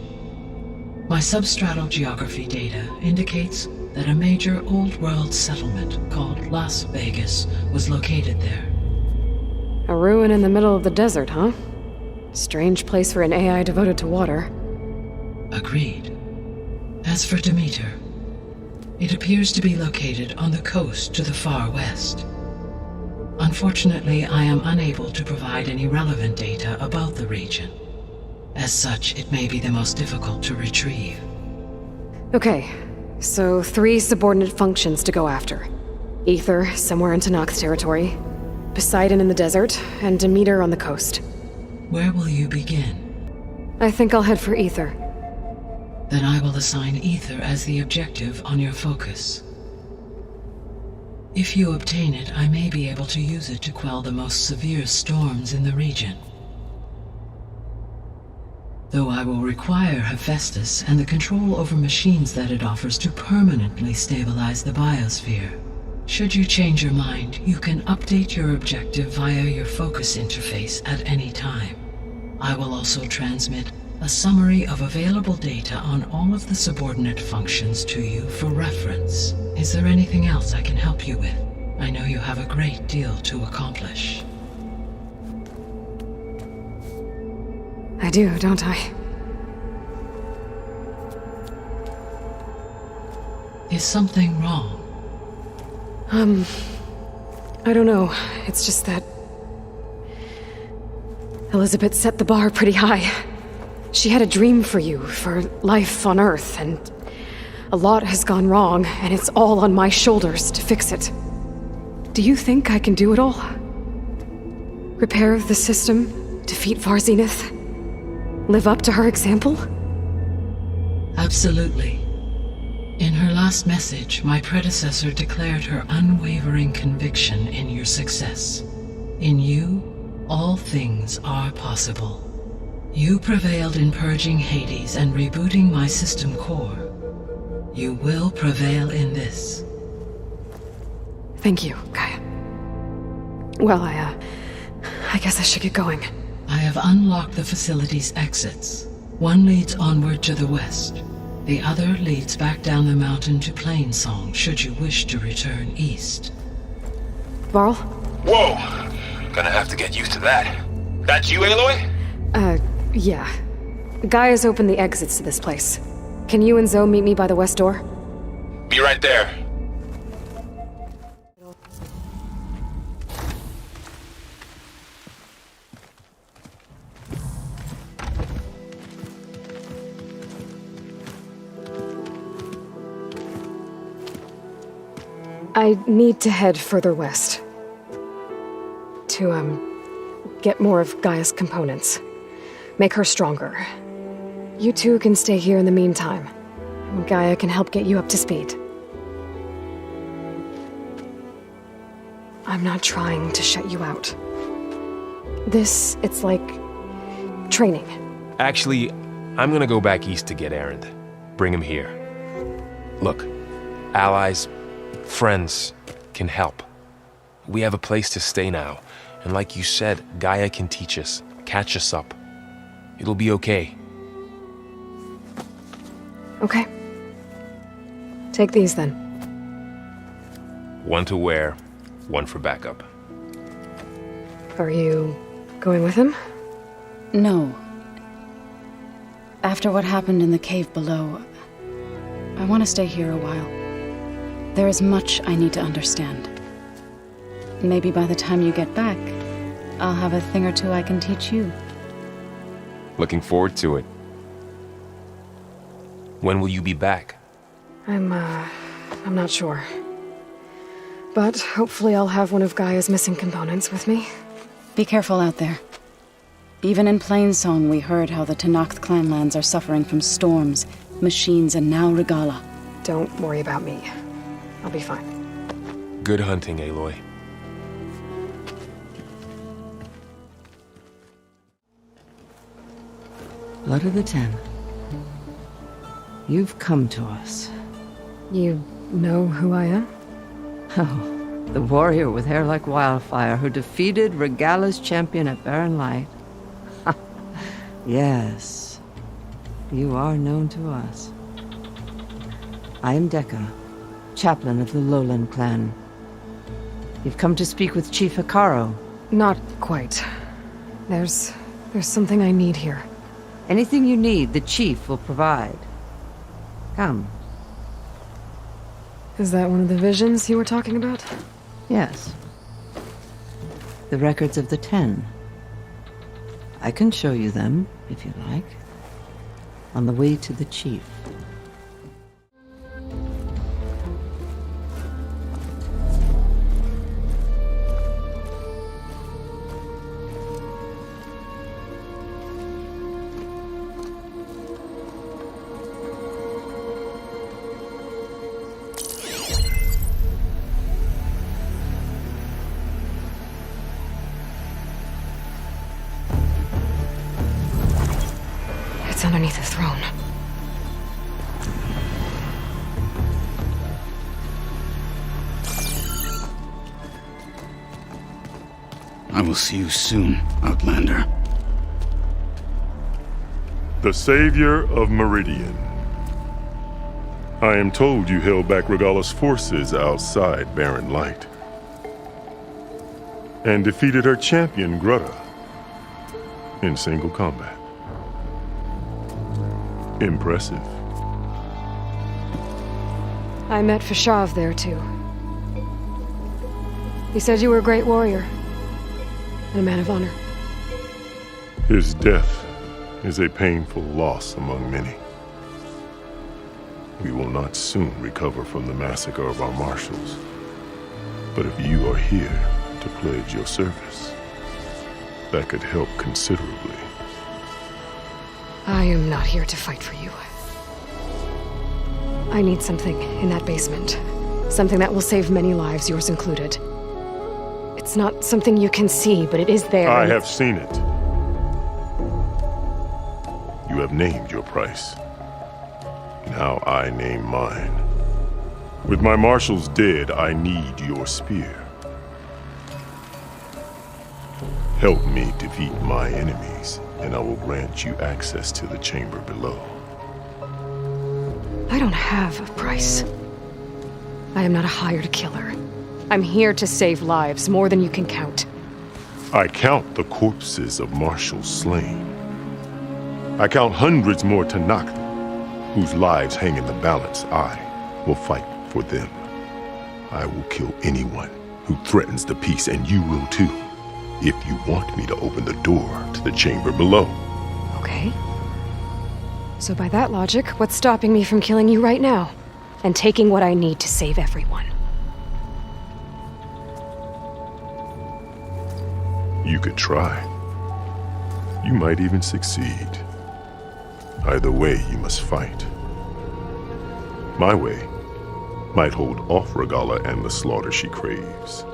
My substratal geography data indicates that a major old-world settlement called Las Vegas was located there.
A ruin in the middle of the desert, huh? Strange place for an AI devoted to water.
Agreed. As for Demeter, it appears to be located on the coast to the far west. Unfortunately, I am unable to provide any relevant data about the region. As such, it may be the most difficult to retrieve.
Okay, so 3 subordinate functions to go after. Ether, somewhere in Tenakth territory, Poseidon in the desert, and Demeter on the coast.
Where will you begin?
I think I'll head for Ether.
Then I will assign Ether as the objective on your focus. If you obtain it, I may be able to use it to quell the most severe storms in the region. Though I will require Hephaestus and the control over machines that it offers to permanently stabilize the biosphere. Should you change your mind, you can update your objective via your focus interface at any time. I will also transmit a summary of available data on all of the subordinate functions to you for reference. Is there anything else I can help you with? I know you have a great deal to accomplish.
I do, don't I?
Is something wrong?
I don't know. It's just that Elizabeth set the bar pretty high. She had a dream for you, for life on Earth, and a lot has gone wrong, and it's all on my shoulders to fix it. Do you think I can do it all? Repair the system, defeat Varzinith, live up to her example?
Absolutely. In her last message, my predecessor declared her unwavering conviction in your success. In you, all things are possible. You prevailed in purging Hades and rebooting my system core. You will prevail in this.
Thank you, Gaia. Well, I guess I should get going.
I have unlocked the facility's exits. One leads onward to the west. The other leads back down the mountain to Plainsong, should you wish to return east.
Varl?
Whoa! Gonna have to get used to that. That's you, Aloy?
Yeah. Gaia's opened the exits to this place. Can you and Zoe meet me by the west door?
Be right there.
I need to head further west. To, get more of Gaia's components. Make her stronger. You two can stay here in the meantime. Gaia can help get you up to speed. I'm not trying to shut you out. It's like training.
Actually, I'm gonna go back east to get Erend. Bring him here. Look, allies, friends can help. We have a place to stay now, and like you said, Gaia can teach us, catch us up. It'll be okay.
Okay. Take these then.
One to wear, one for backup.
Are you going with him?
No. After what happened in the cave below, I want to stay here a while. There is much I need to understand. Maybe by the time you get back, I'll have a thing or two I can teach you.
Looking forward to it. When will you be back?
I'm not sure. But hopefully I'll have one of Gaia's missing components with me.
Be careful out there. Even in Plainsong, we heard how the Tenakth clanlands are suffering from storms, machines, and now Regalla.
Don't worry about me. I'll be fine.
Good hunting, Aloy.
Blood of the Ten. You've come to us.
You know who I am?
Oh, the warrior with hair like wildfire who defeated Regalla's champion at Barren Light. Yes, you are known to us. I am Dekka, chaplain of the Lowland clan. You've come to speak with Chief Hekarro.
Not quite. There's something I need here.
Anything you need, the chief will provide. Come.
Is that one of the visions you were talking about?
Yes. The records of the Ten. I can show you them, if you like. On the way to the chief.
It's underneath the throne.
I will see you soon, Outlander.
The Savior of Meridian. I am told you held back Regalla's forces outside Barren Light. And defeated her champion, Grutta, in single combat. Impressive.
I met Fashav there too. He said you were a great warrior. And a man of honor.
His death is a painful loss among many. We will not soon recover from the massacre of our marshals. But if you are here to pledge your service, that could help considerably.
I am not here to fight for you. I need something in that basement. Something that will save many lives, yours included. It's not something you can see, but it is there.
I have seen it. You have named your price. Now I name mine. With my marshals dead, I need your spear. Help me defeat my enemies, and I will grant you access to the chamber below.
I don't have a price. I am not a hired killer. I'm here to save lives, more than you can count.
I count the corpses of marshals slain. I count hundreds more Tanakh, whose lives hang in the balance. I will fight for them. I will kill anyone who threatens the peace, and you will too, if you want me to open the door to the chamber below.
Okay. So by that logic, what's stopping me from killing you right now? And taking what I need to save everyone?
You could try. You might even succeed. Either way, you must fight. My way might hold off Regalla and the slaughter she craves.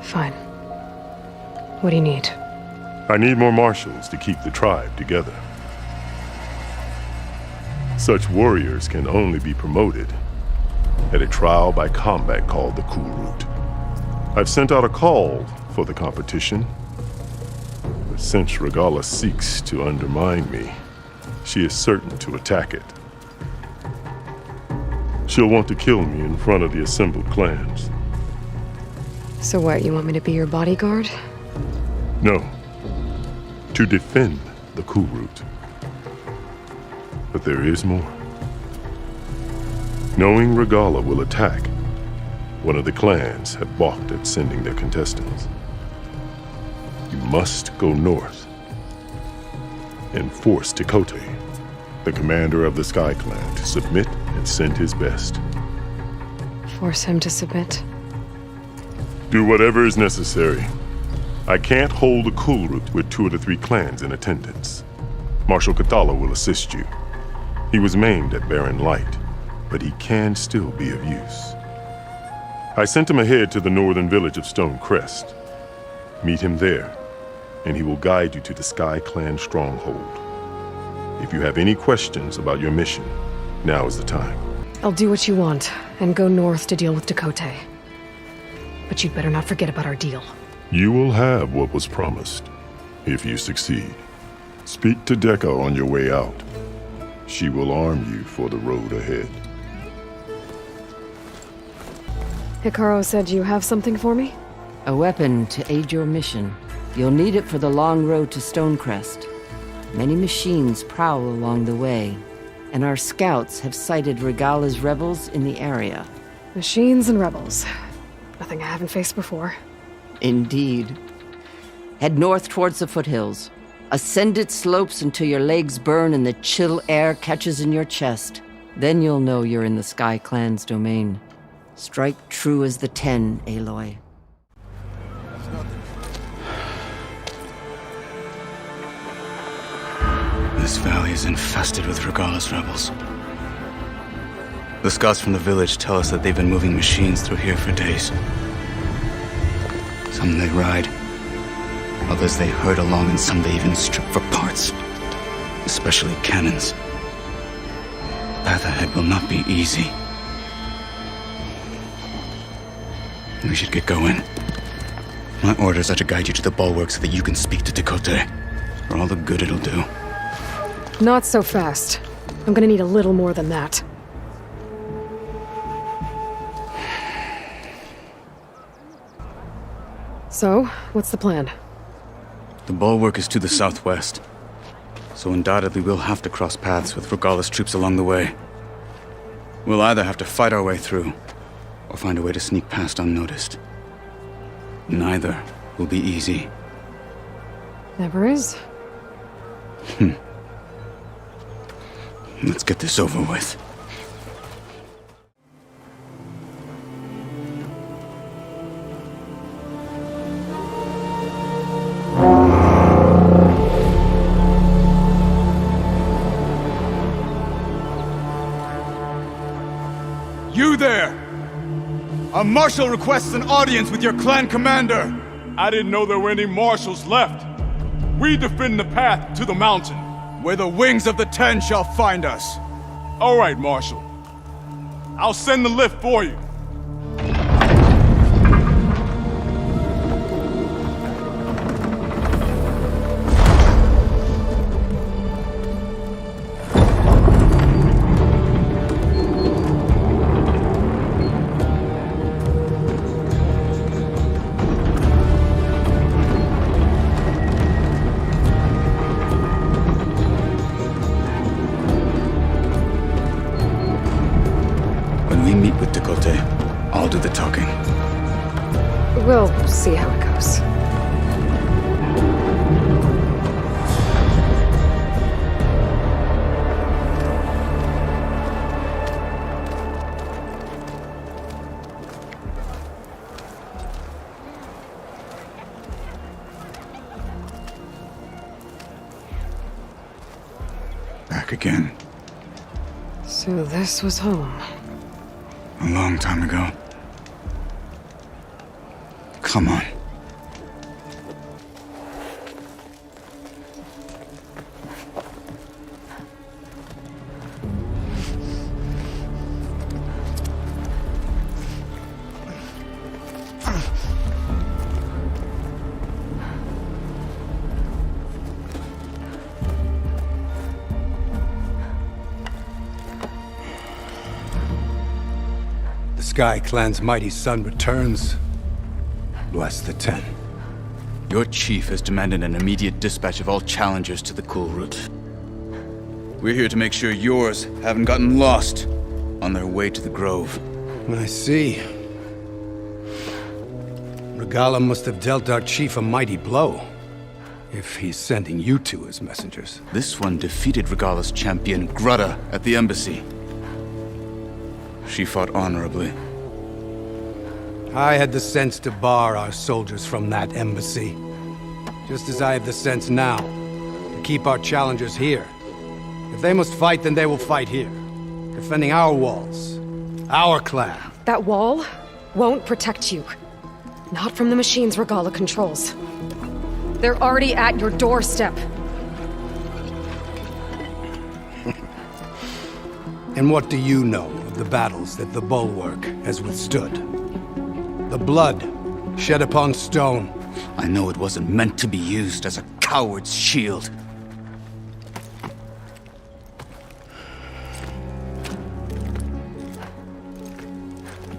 Fine. What do you need?
I need more marshals to keep the tribe together. Such warriors can only be promoted at a trial by combat called the Kulrut. I've sent out a call for the competition, but since Regalla seeks to undermine me, she is certain to attack it. She'll want to kill me in front of the assembled clans.
So what, you want me to be your bodyguard?
No, to defend the Kulrut. But there is more. Knowing Regalla will attack, one of the clans have balked at sending their contestants. You must go north and force Tekotteh, the commander of the Sky Clan, to submit and send his best.
Force him to submit?
Do whatever is necessary. I can't hold a Kulrut with 2 of the 3 clans in attendance. Marshal Kathala will assist you. He was maimed at Barren Light, but he can still be of use. I sent him ahead to the northern village of Stone Crest. Meet him there, and he will guide you to the Sky Clan stronghold. If you have any questions about your mission, now is the time.
I'll do what you want, and go north to deal with Tekotteh. But you'd better not forget about our deal.
You will have what was promised, if you succeed. Speak to Dekka on your way out. She will arm you for the road ahead.
Hikaru said you have something for me?
A weapon to aid your mission. You'll need it for the long road to Stonecrest. Many machines prowl along the way, and our scouts have sighted Regalla's rebels in the area.
Machines and rebels. Nothing I haven't faced before.
Indeed. Head north towards the foothills. Ascend its slopes until your legs burn and the chill air catches in your chest. Then you'll know you're in the Sky Clan's domain. Strike true as the 10, Aloy.
This valley is infested with Regalla's rebels. The scouts from the village tell us that they've been moving machines through here for days. Some they ride, others they herd along, and some they even strip for parts, especially cannons. The path ahead will not be easy. We should get going. My orders are to guide you to the bulwark so that you can speak to Tekotteh, for all the good it'll do.
Not so fast. I'm gonna need a little more than that. So, what's the plan?
The bulwark is to the southwest, so undoubtedly we'll have to cross paths with Regalla's troops along the way. We'll either have to fight our way through, or find a way to sneak past unnoticed. Neither will be easy.
Never is.
Let's get this over with.
You there! A marshal requests an audience with your clan commander!
I didn't know there were any marshals left. We defend the path to the mountain.
Where the wings of the Ten shall find us.
All right, Marshal. I'll send the lift for you.
I'll do the talking.
We'll see how it goes.
Back again.
So this was home.
A long time ago. Come on.
The Sky Clan's mighty son returns. Bless the Ten.
Your chief has demanded an immediate dispatch of all challengers to the Kulrut. We're here to make sure yours haven't gotten lost on their way to the Grove.
I see. Regala must have dealt our chief a mighty blow, if he's sending you two as messengers.
This one defeated Regala's champion, Grudda, at the embassy. She fought honorably.
I had the sense to bar our soldiers from that embassy. Just as I have the sense now to keep our challengers here. If they must fight, then they will fight here. Defending our walls. Our clan.
That wall won't protect you. Not from the machines Regala controls. They're already at your doorstep.
And what do you know of the battles that the Bulwark has withstood? The blood shed upon stone.
I know it wasn't meant to be used as a coward's shield.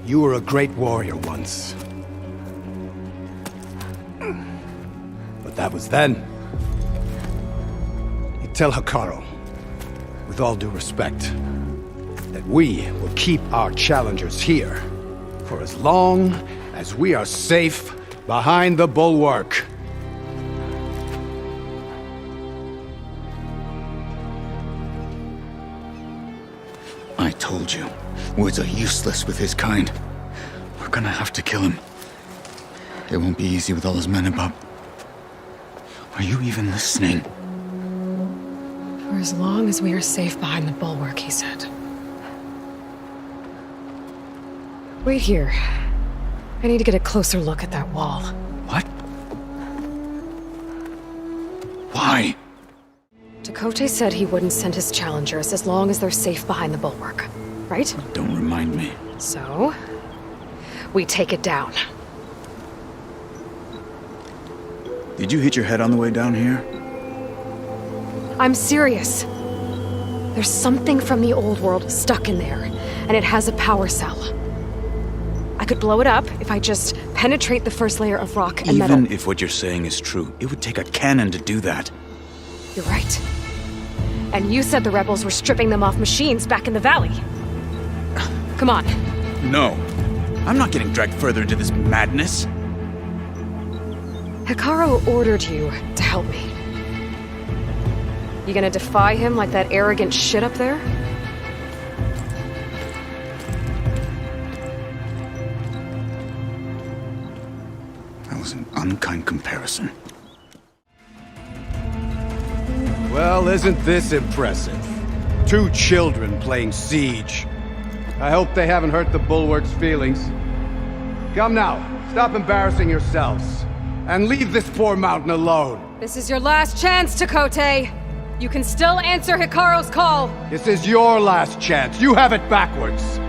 You were a great warrior once. But that was then. You tell Hekarro, with all due respect, that we will keep our challengers here for as long as we are safe behind the Bulwark.
I told you, words are useless with his kind. We're gonna have to kill him. It won't be easy with all his men about. Are you even listening?
For as long as we are safe behind the Bulwark, he said. Wait here. I need to get a closer look at that wall.
What? Why?
Tekotteh said he wouldn't send his challengers as long as they're safe behind the Bulwark, right?
Don't remind me.
So, we take it down.
Did you hit your head on the way down here?
I'm serious. There's something from the old world stuck in there, and it has a power cell. I could blow it up if I just penetrate the first layer of rock and metal.
Even if what you're saying is true, it would take a cannon to do that.
You're right. And you said the rebels were stripping them off machines back in the valley. Come on.
No. I'm not getting dragged further into this madness.
Hikaru ordered you to help me. You gonna defy him like that arrogant shit up there?
That was an unkind comparison.
Well, isn't this impressive? 2 children playing siege. I hope they haven't hurt the Bulwark's feelings. Come now, stop embarrassing yourselves. And leave this poor mountain alone.
This is your last chance, Chakotay. You can still answer Hikaru's call.
This is your last chance. You have it backwards.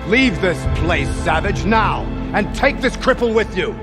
Leave this place, Savage, now. And take this cripple with you.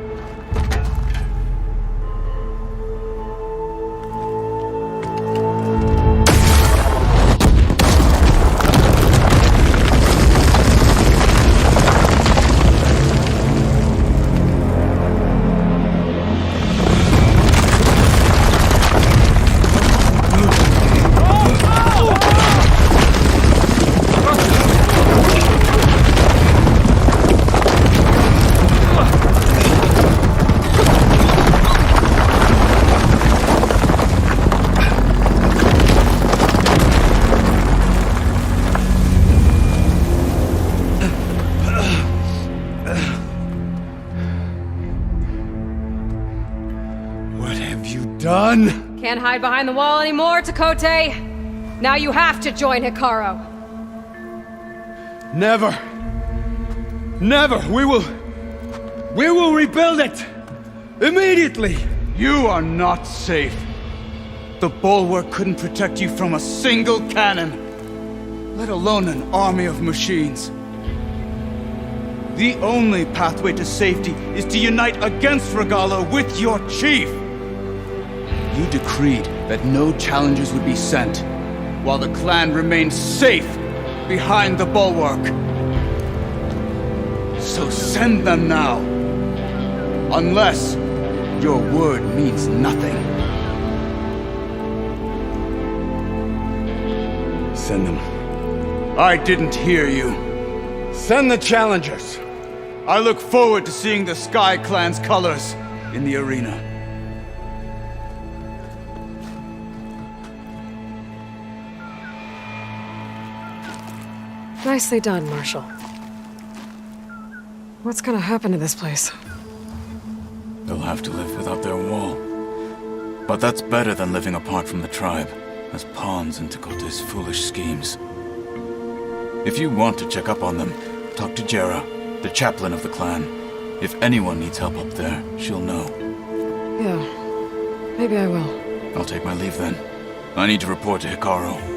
Done?
Can't hide behind the wall anymore, Chakotay. Now you have to join Hikaru.
Never. Never. We will rebuild it. Immediately.
You are not safe. The Bulwark couldn't protect you from a single cannon, let alone an army of machines. The only pathway to safety is to unite against Regalla with your chief. You decreed that no challengers would be sent, while the clan remained safe behind the Bulwark. So send them now. Unless your word means nothing.
Send them.
I didn't hear you.
Send the challengers.
I look forward to seeing the Sky Clan's colors in the arena.
Nicely done, Marshal. What's gonna happen to this place?
They'll have to live without their wall. But that's better than living apart from the tribe, as pawns in Chakotay's foolish schemes. If you want to check up on them, talk to Jera, the chaplain of the clan. If anyone needs help up there, she'll know.
Yeah, maybe I will.
I'll take my leave then. I need to report to Hikaru.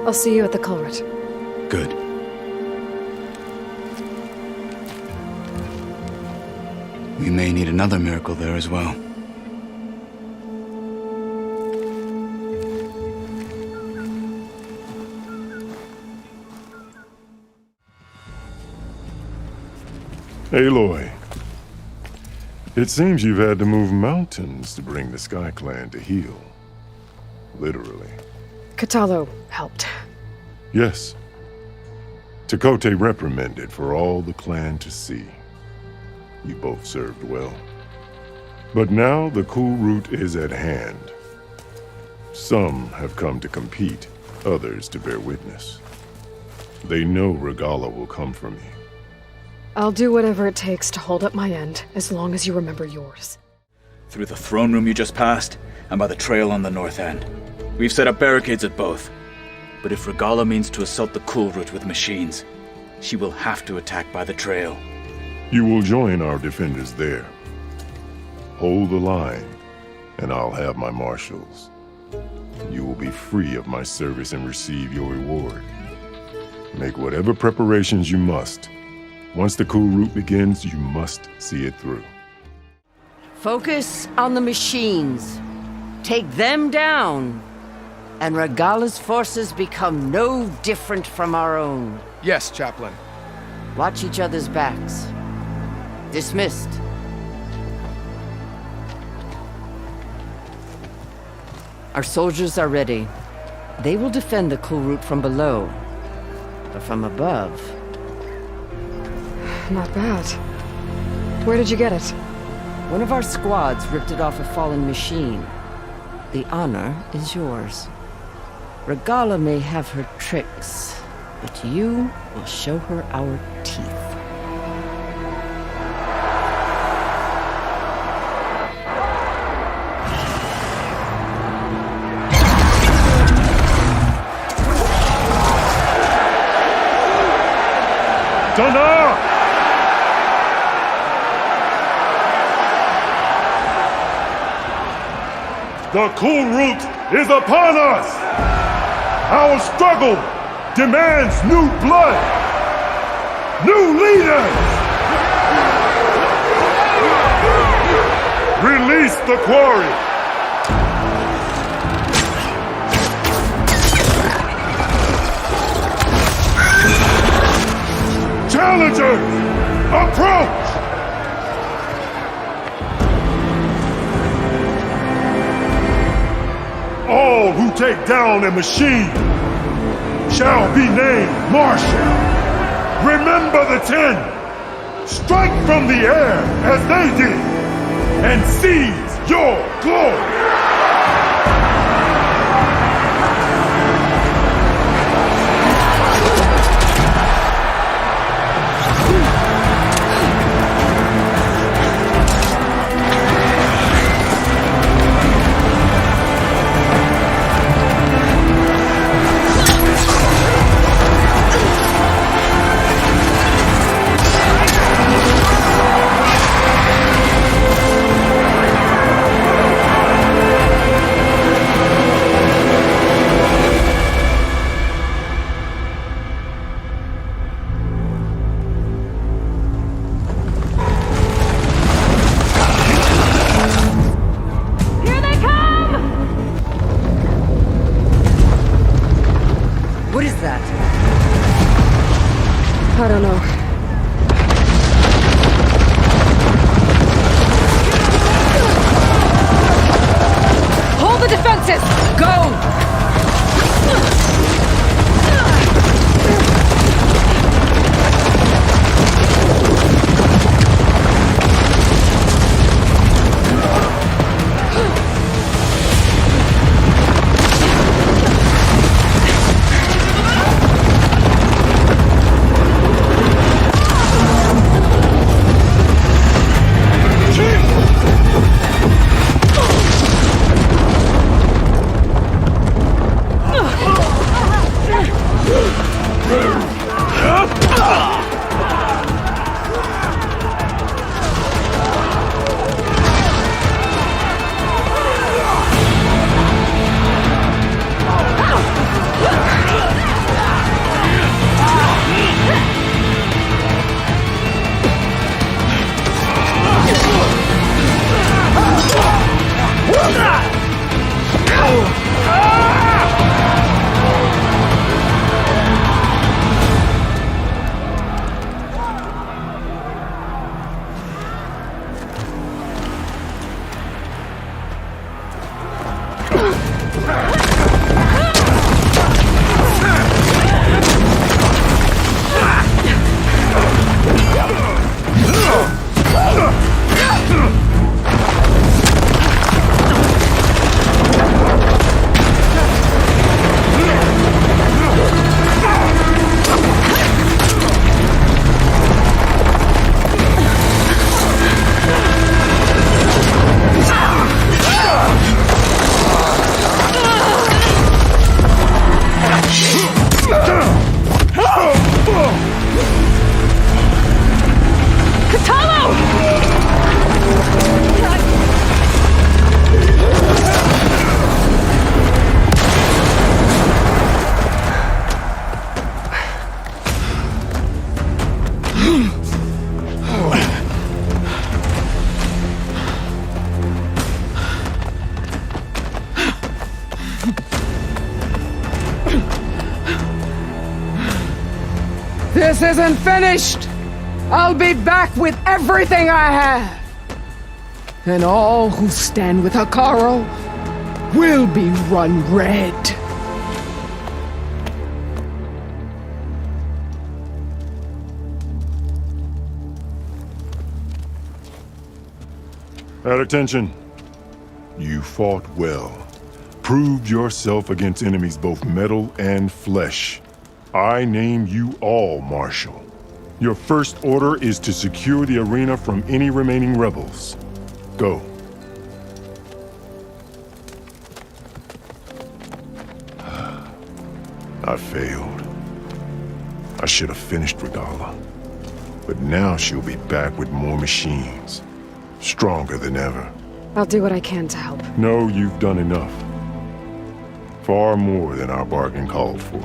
I'll see you at the culvert.
Good. We may need another miracle there as well.
Aloy, it seems you've had to move mountains to bring the Sky Clan to heal. Literally.
Kotallo helped.
Yes. Chakotay reprimanded for all the clan to see. You both served well. But now the Kulrut is at hand. Some have come to compete, others to bear witness. They know Regalla will come for me.
I'll do whatever it takes to hold up my end, as long as you remember yours.
Through the throne room you just passed, and by the trail on the north end. We've set up barricades at both. But if Regalla means to assault the Kulrut with machines, she will have to attack by the trail.
You will join our defenders there. Hold the line, and I'll have my marshals. You will be free of my service and receive your reward. Make whatever preparations you must. Once the Kulrut begins, you must see it through.
Focus on the machines. Take them down. And Regalla's forces become no different from our own.
Yes, Chaplain.
Watch each other's backs. Dismissed. Our soldiers are ready. They will defend the Kulrut from below. But from above,
Not bad. Where did you get it?
One of our squads ripped it off a fallen machine. The honor is yours. Regala may have her tricks, but you will show her our teeth.
Dana! The Kulrut is upon us! Our struggle demands new blood! New leaders! Release the quarry! Challengers, approach! All who take down a machine shall be named Marshal. Remember the 10. Strike from the air as they did, and seize your glory!
What is that?
I don't know.
Hold the defenses! Go!
This isn't finished! I'll be back with everything I have! And all who stand with Hekarro will be run red.
At attention. You fought well. Proved yourself against enemies both metal and flesh. I name you all Marshal. Your first order is to secure the arena from any remaining rebels. Go. I failed. I should have finished Regalla. But now she'll be back with more machines. Stronger than ever.
I'll do what I can to help.
No, you've done enough. Far more than our bargain called for.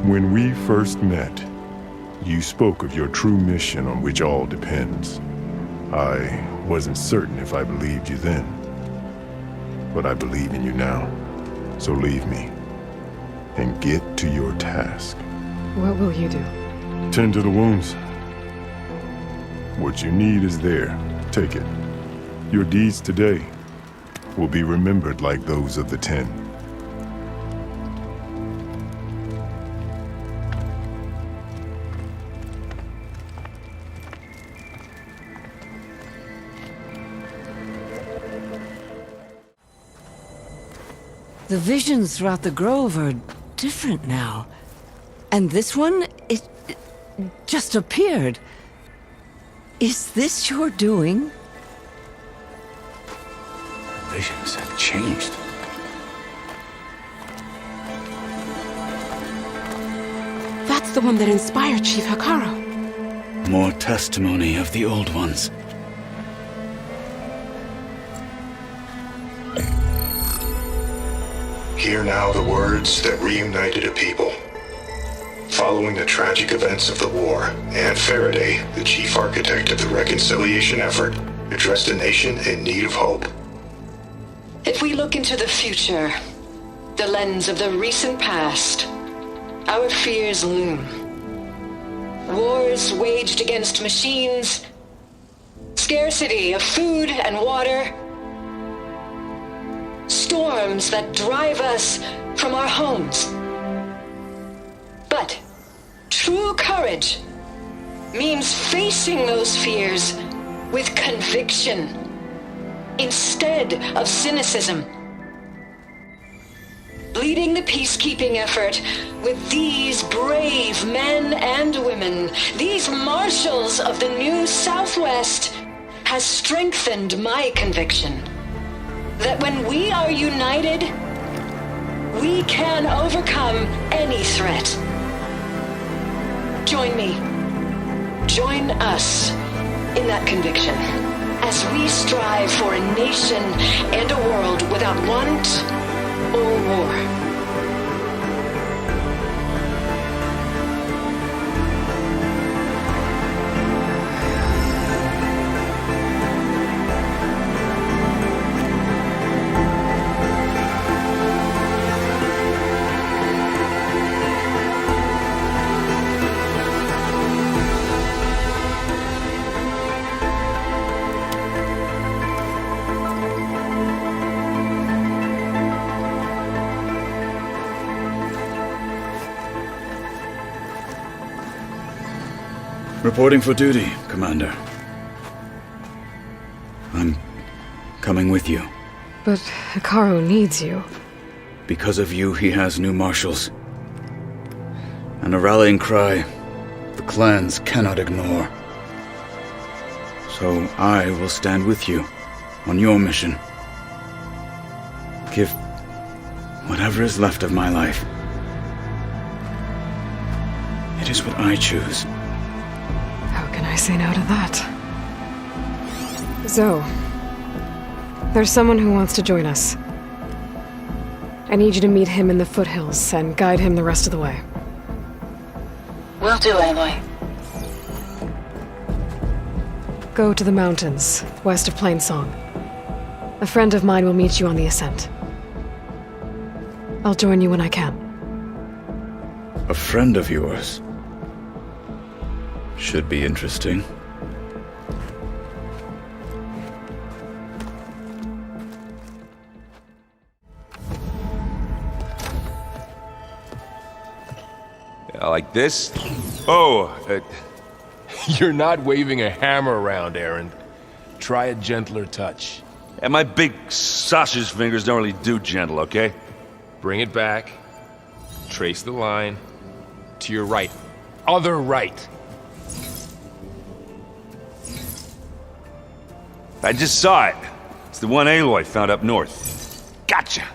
When we first met, you spoke of your true mission on which all depends. I wasn't certain if I believed you then. But I believe in you now. So leave me. And get to your task.
What will you do?
Tend to the wounds. What you need is there. Take it. Your deeds today will be remembered like those of the 10.
The visions throughout the grove are different now. And this one, it just appeared. Is this your doing?
Visions have changed.
That's the one that inspired Chief Hekarro.
More testimony of the old ones.
Hear now the words that reunited a people. Following the tragic events of the war, Anne Faraday, the chief architect of the reconciliation effort, addressed a nation in need of hope.
If we look into the future, the lens of the recent past, our fears loom. Wars waged against machines, scarcity of food and water, storms that drive us from our homes. But true courage means facing those fears with conviction instead of cynicism. Leading the peacekeeping effort with these brave men and women, these marshals of the new Southwest, has strengthened my conviction that when we are united, we can overcome any threat. Join me. Join us in that conviction as we strive for a nation and a world without want or war.
Reporting for duty, Commander. I'm coming with you.
But Hekarro needs you.
Because of you, he has new marshals. And a rallying cry the clans cannot ignore. So I will stand with you on your mission. Give whatever is left of my life. It is what I choose.
How can I say no to that? Zoe, there's someone who wants to join us. I need you to meet him in the foothills and guide him the rest of the way.
Will do, Aloy.
Go to the mountains, west of Plainsong. A friend of mine will meet you on the ascent. I'll join you when I can.
A friend of yours? Should be interesting.
Like this? Oh, you're not waving a hammer around, Erend. Try a gentler touch.
And my big sausage fingers don't really do gentle, okay?
Bring it back. Trace the line. To your right. Other right.
I just saw it. It's the one Aloy found up north. Gotcha!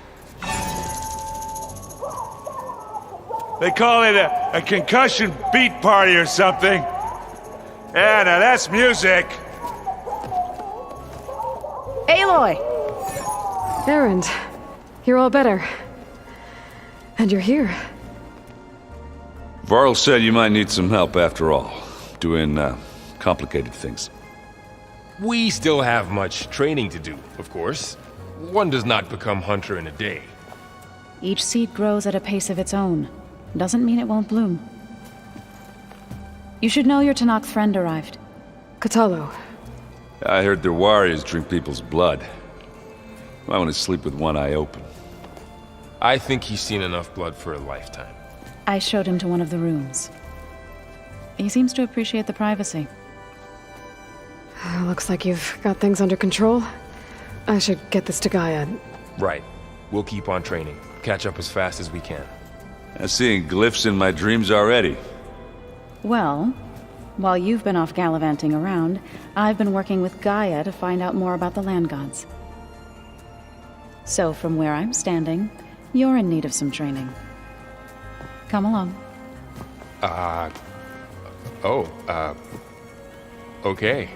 They call it a concussion beat party or something. Yeah, now that's music.
Aloy! Erend, you're all better. And you're here.
Varl said you might need some help after all. Doing, complicated things.
We still have much training to do, of course. One does not become hunter in a day.
Each seed grows at a pace of its own. Doesn't mean it won't bloom. You should know your Tenakth friend arrived.
Kotallo.
I heard their warriors drink people's blood. I want to sleep with one eye open.
I think he's seen enough blood for a lifetime.
I showed him to one of the rooms. He seems to appreciate the privacy.
Looks like you've got things under control. I should get this to Gaia.
Right. We'll keep on training. Catch up as fast as we can.
I'm seeing glyphs in my dreams already.
Well, while you've been off gallivanting around, I've been working with Gaia to find out more about the land gods. So from where I'm standing, you're in need of some training. Come along.
Okay.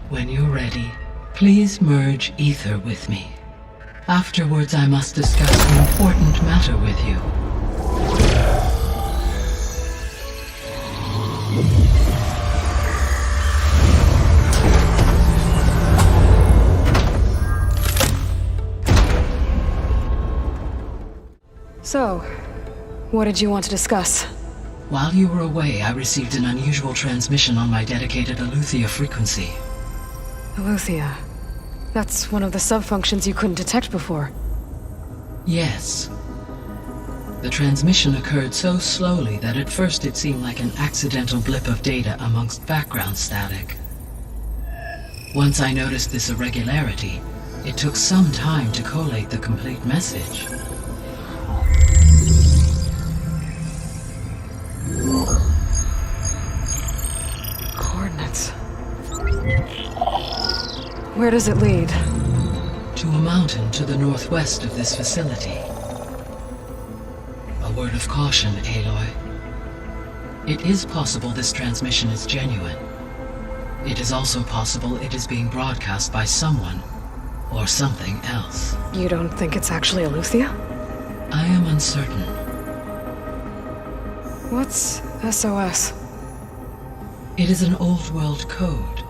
When you're ready, please merge ether with me. Afterwards, I must discuss an important matter with you.
So, what did you want to discuss?
While you were away, I received an unusual transmission on my dedicated Eleuthia frequency.
Eleuthia. That's one of the sub-functions you couldn't detect before.
Yes. The transmission occurred so slowly that at first it seemed like an accidental blip of data amongst background static. Once I noticed this irregularity, it took some time to collate the complete message.
Coordinates. Where does it lead?
To a mountain to the northwest of this facility. A word of caution, Aloy. It is possible this transmission is genuine. It is also possible it is being broadcast by someone or something else.
You don't think it's actually Eleuthia?
I am uncertain.
What's SOS?
It is an old world code.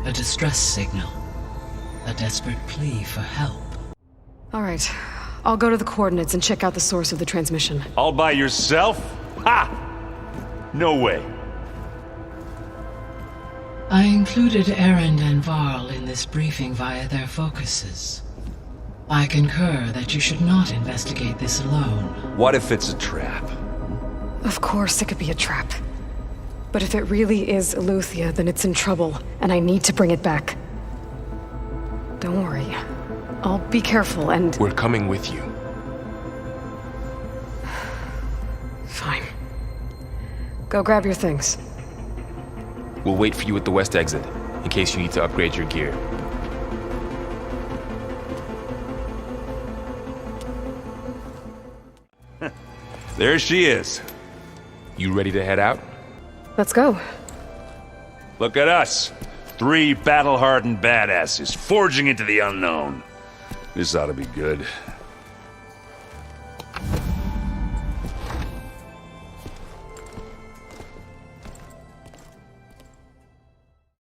A distress signal. A desperate plea for help.
All right. I'll go to the coordinates and check out the source of the transmission.
All by yourself? Ha! No way.
I included Erend and Varl in this briefing via their focuses. I concur that you should not investigate this alone.
What if it's a trap?
Of course it could be a trap. But if it really is Eleuthia, then it's in trouble, and I need to bring it back. Don't worry. I'll be careful and...
We're coming with you.
Fine. Go grab your things.
We'll wait for you at the west exit, in case you need to upgrade your gear.
There she is.
You ready to head out?
Let's go.
Look at us. 3 battle-hardened badasses forging into the unknown. This ought to be good.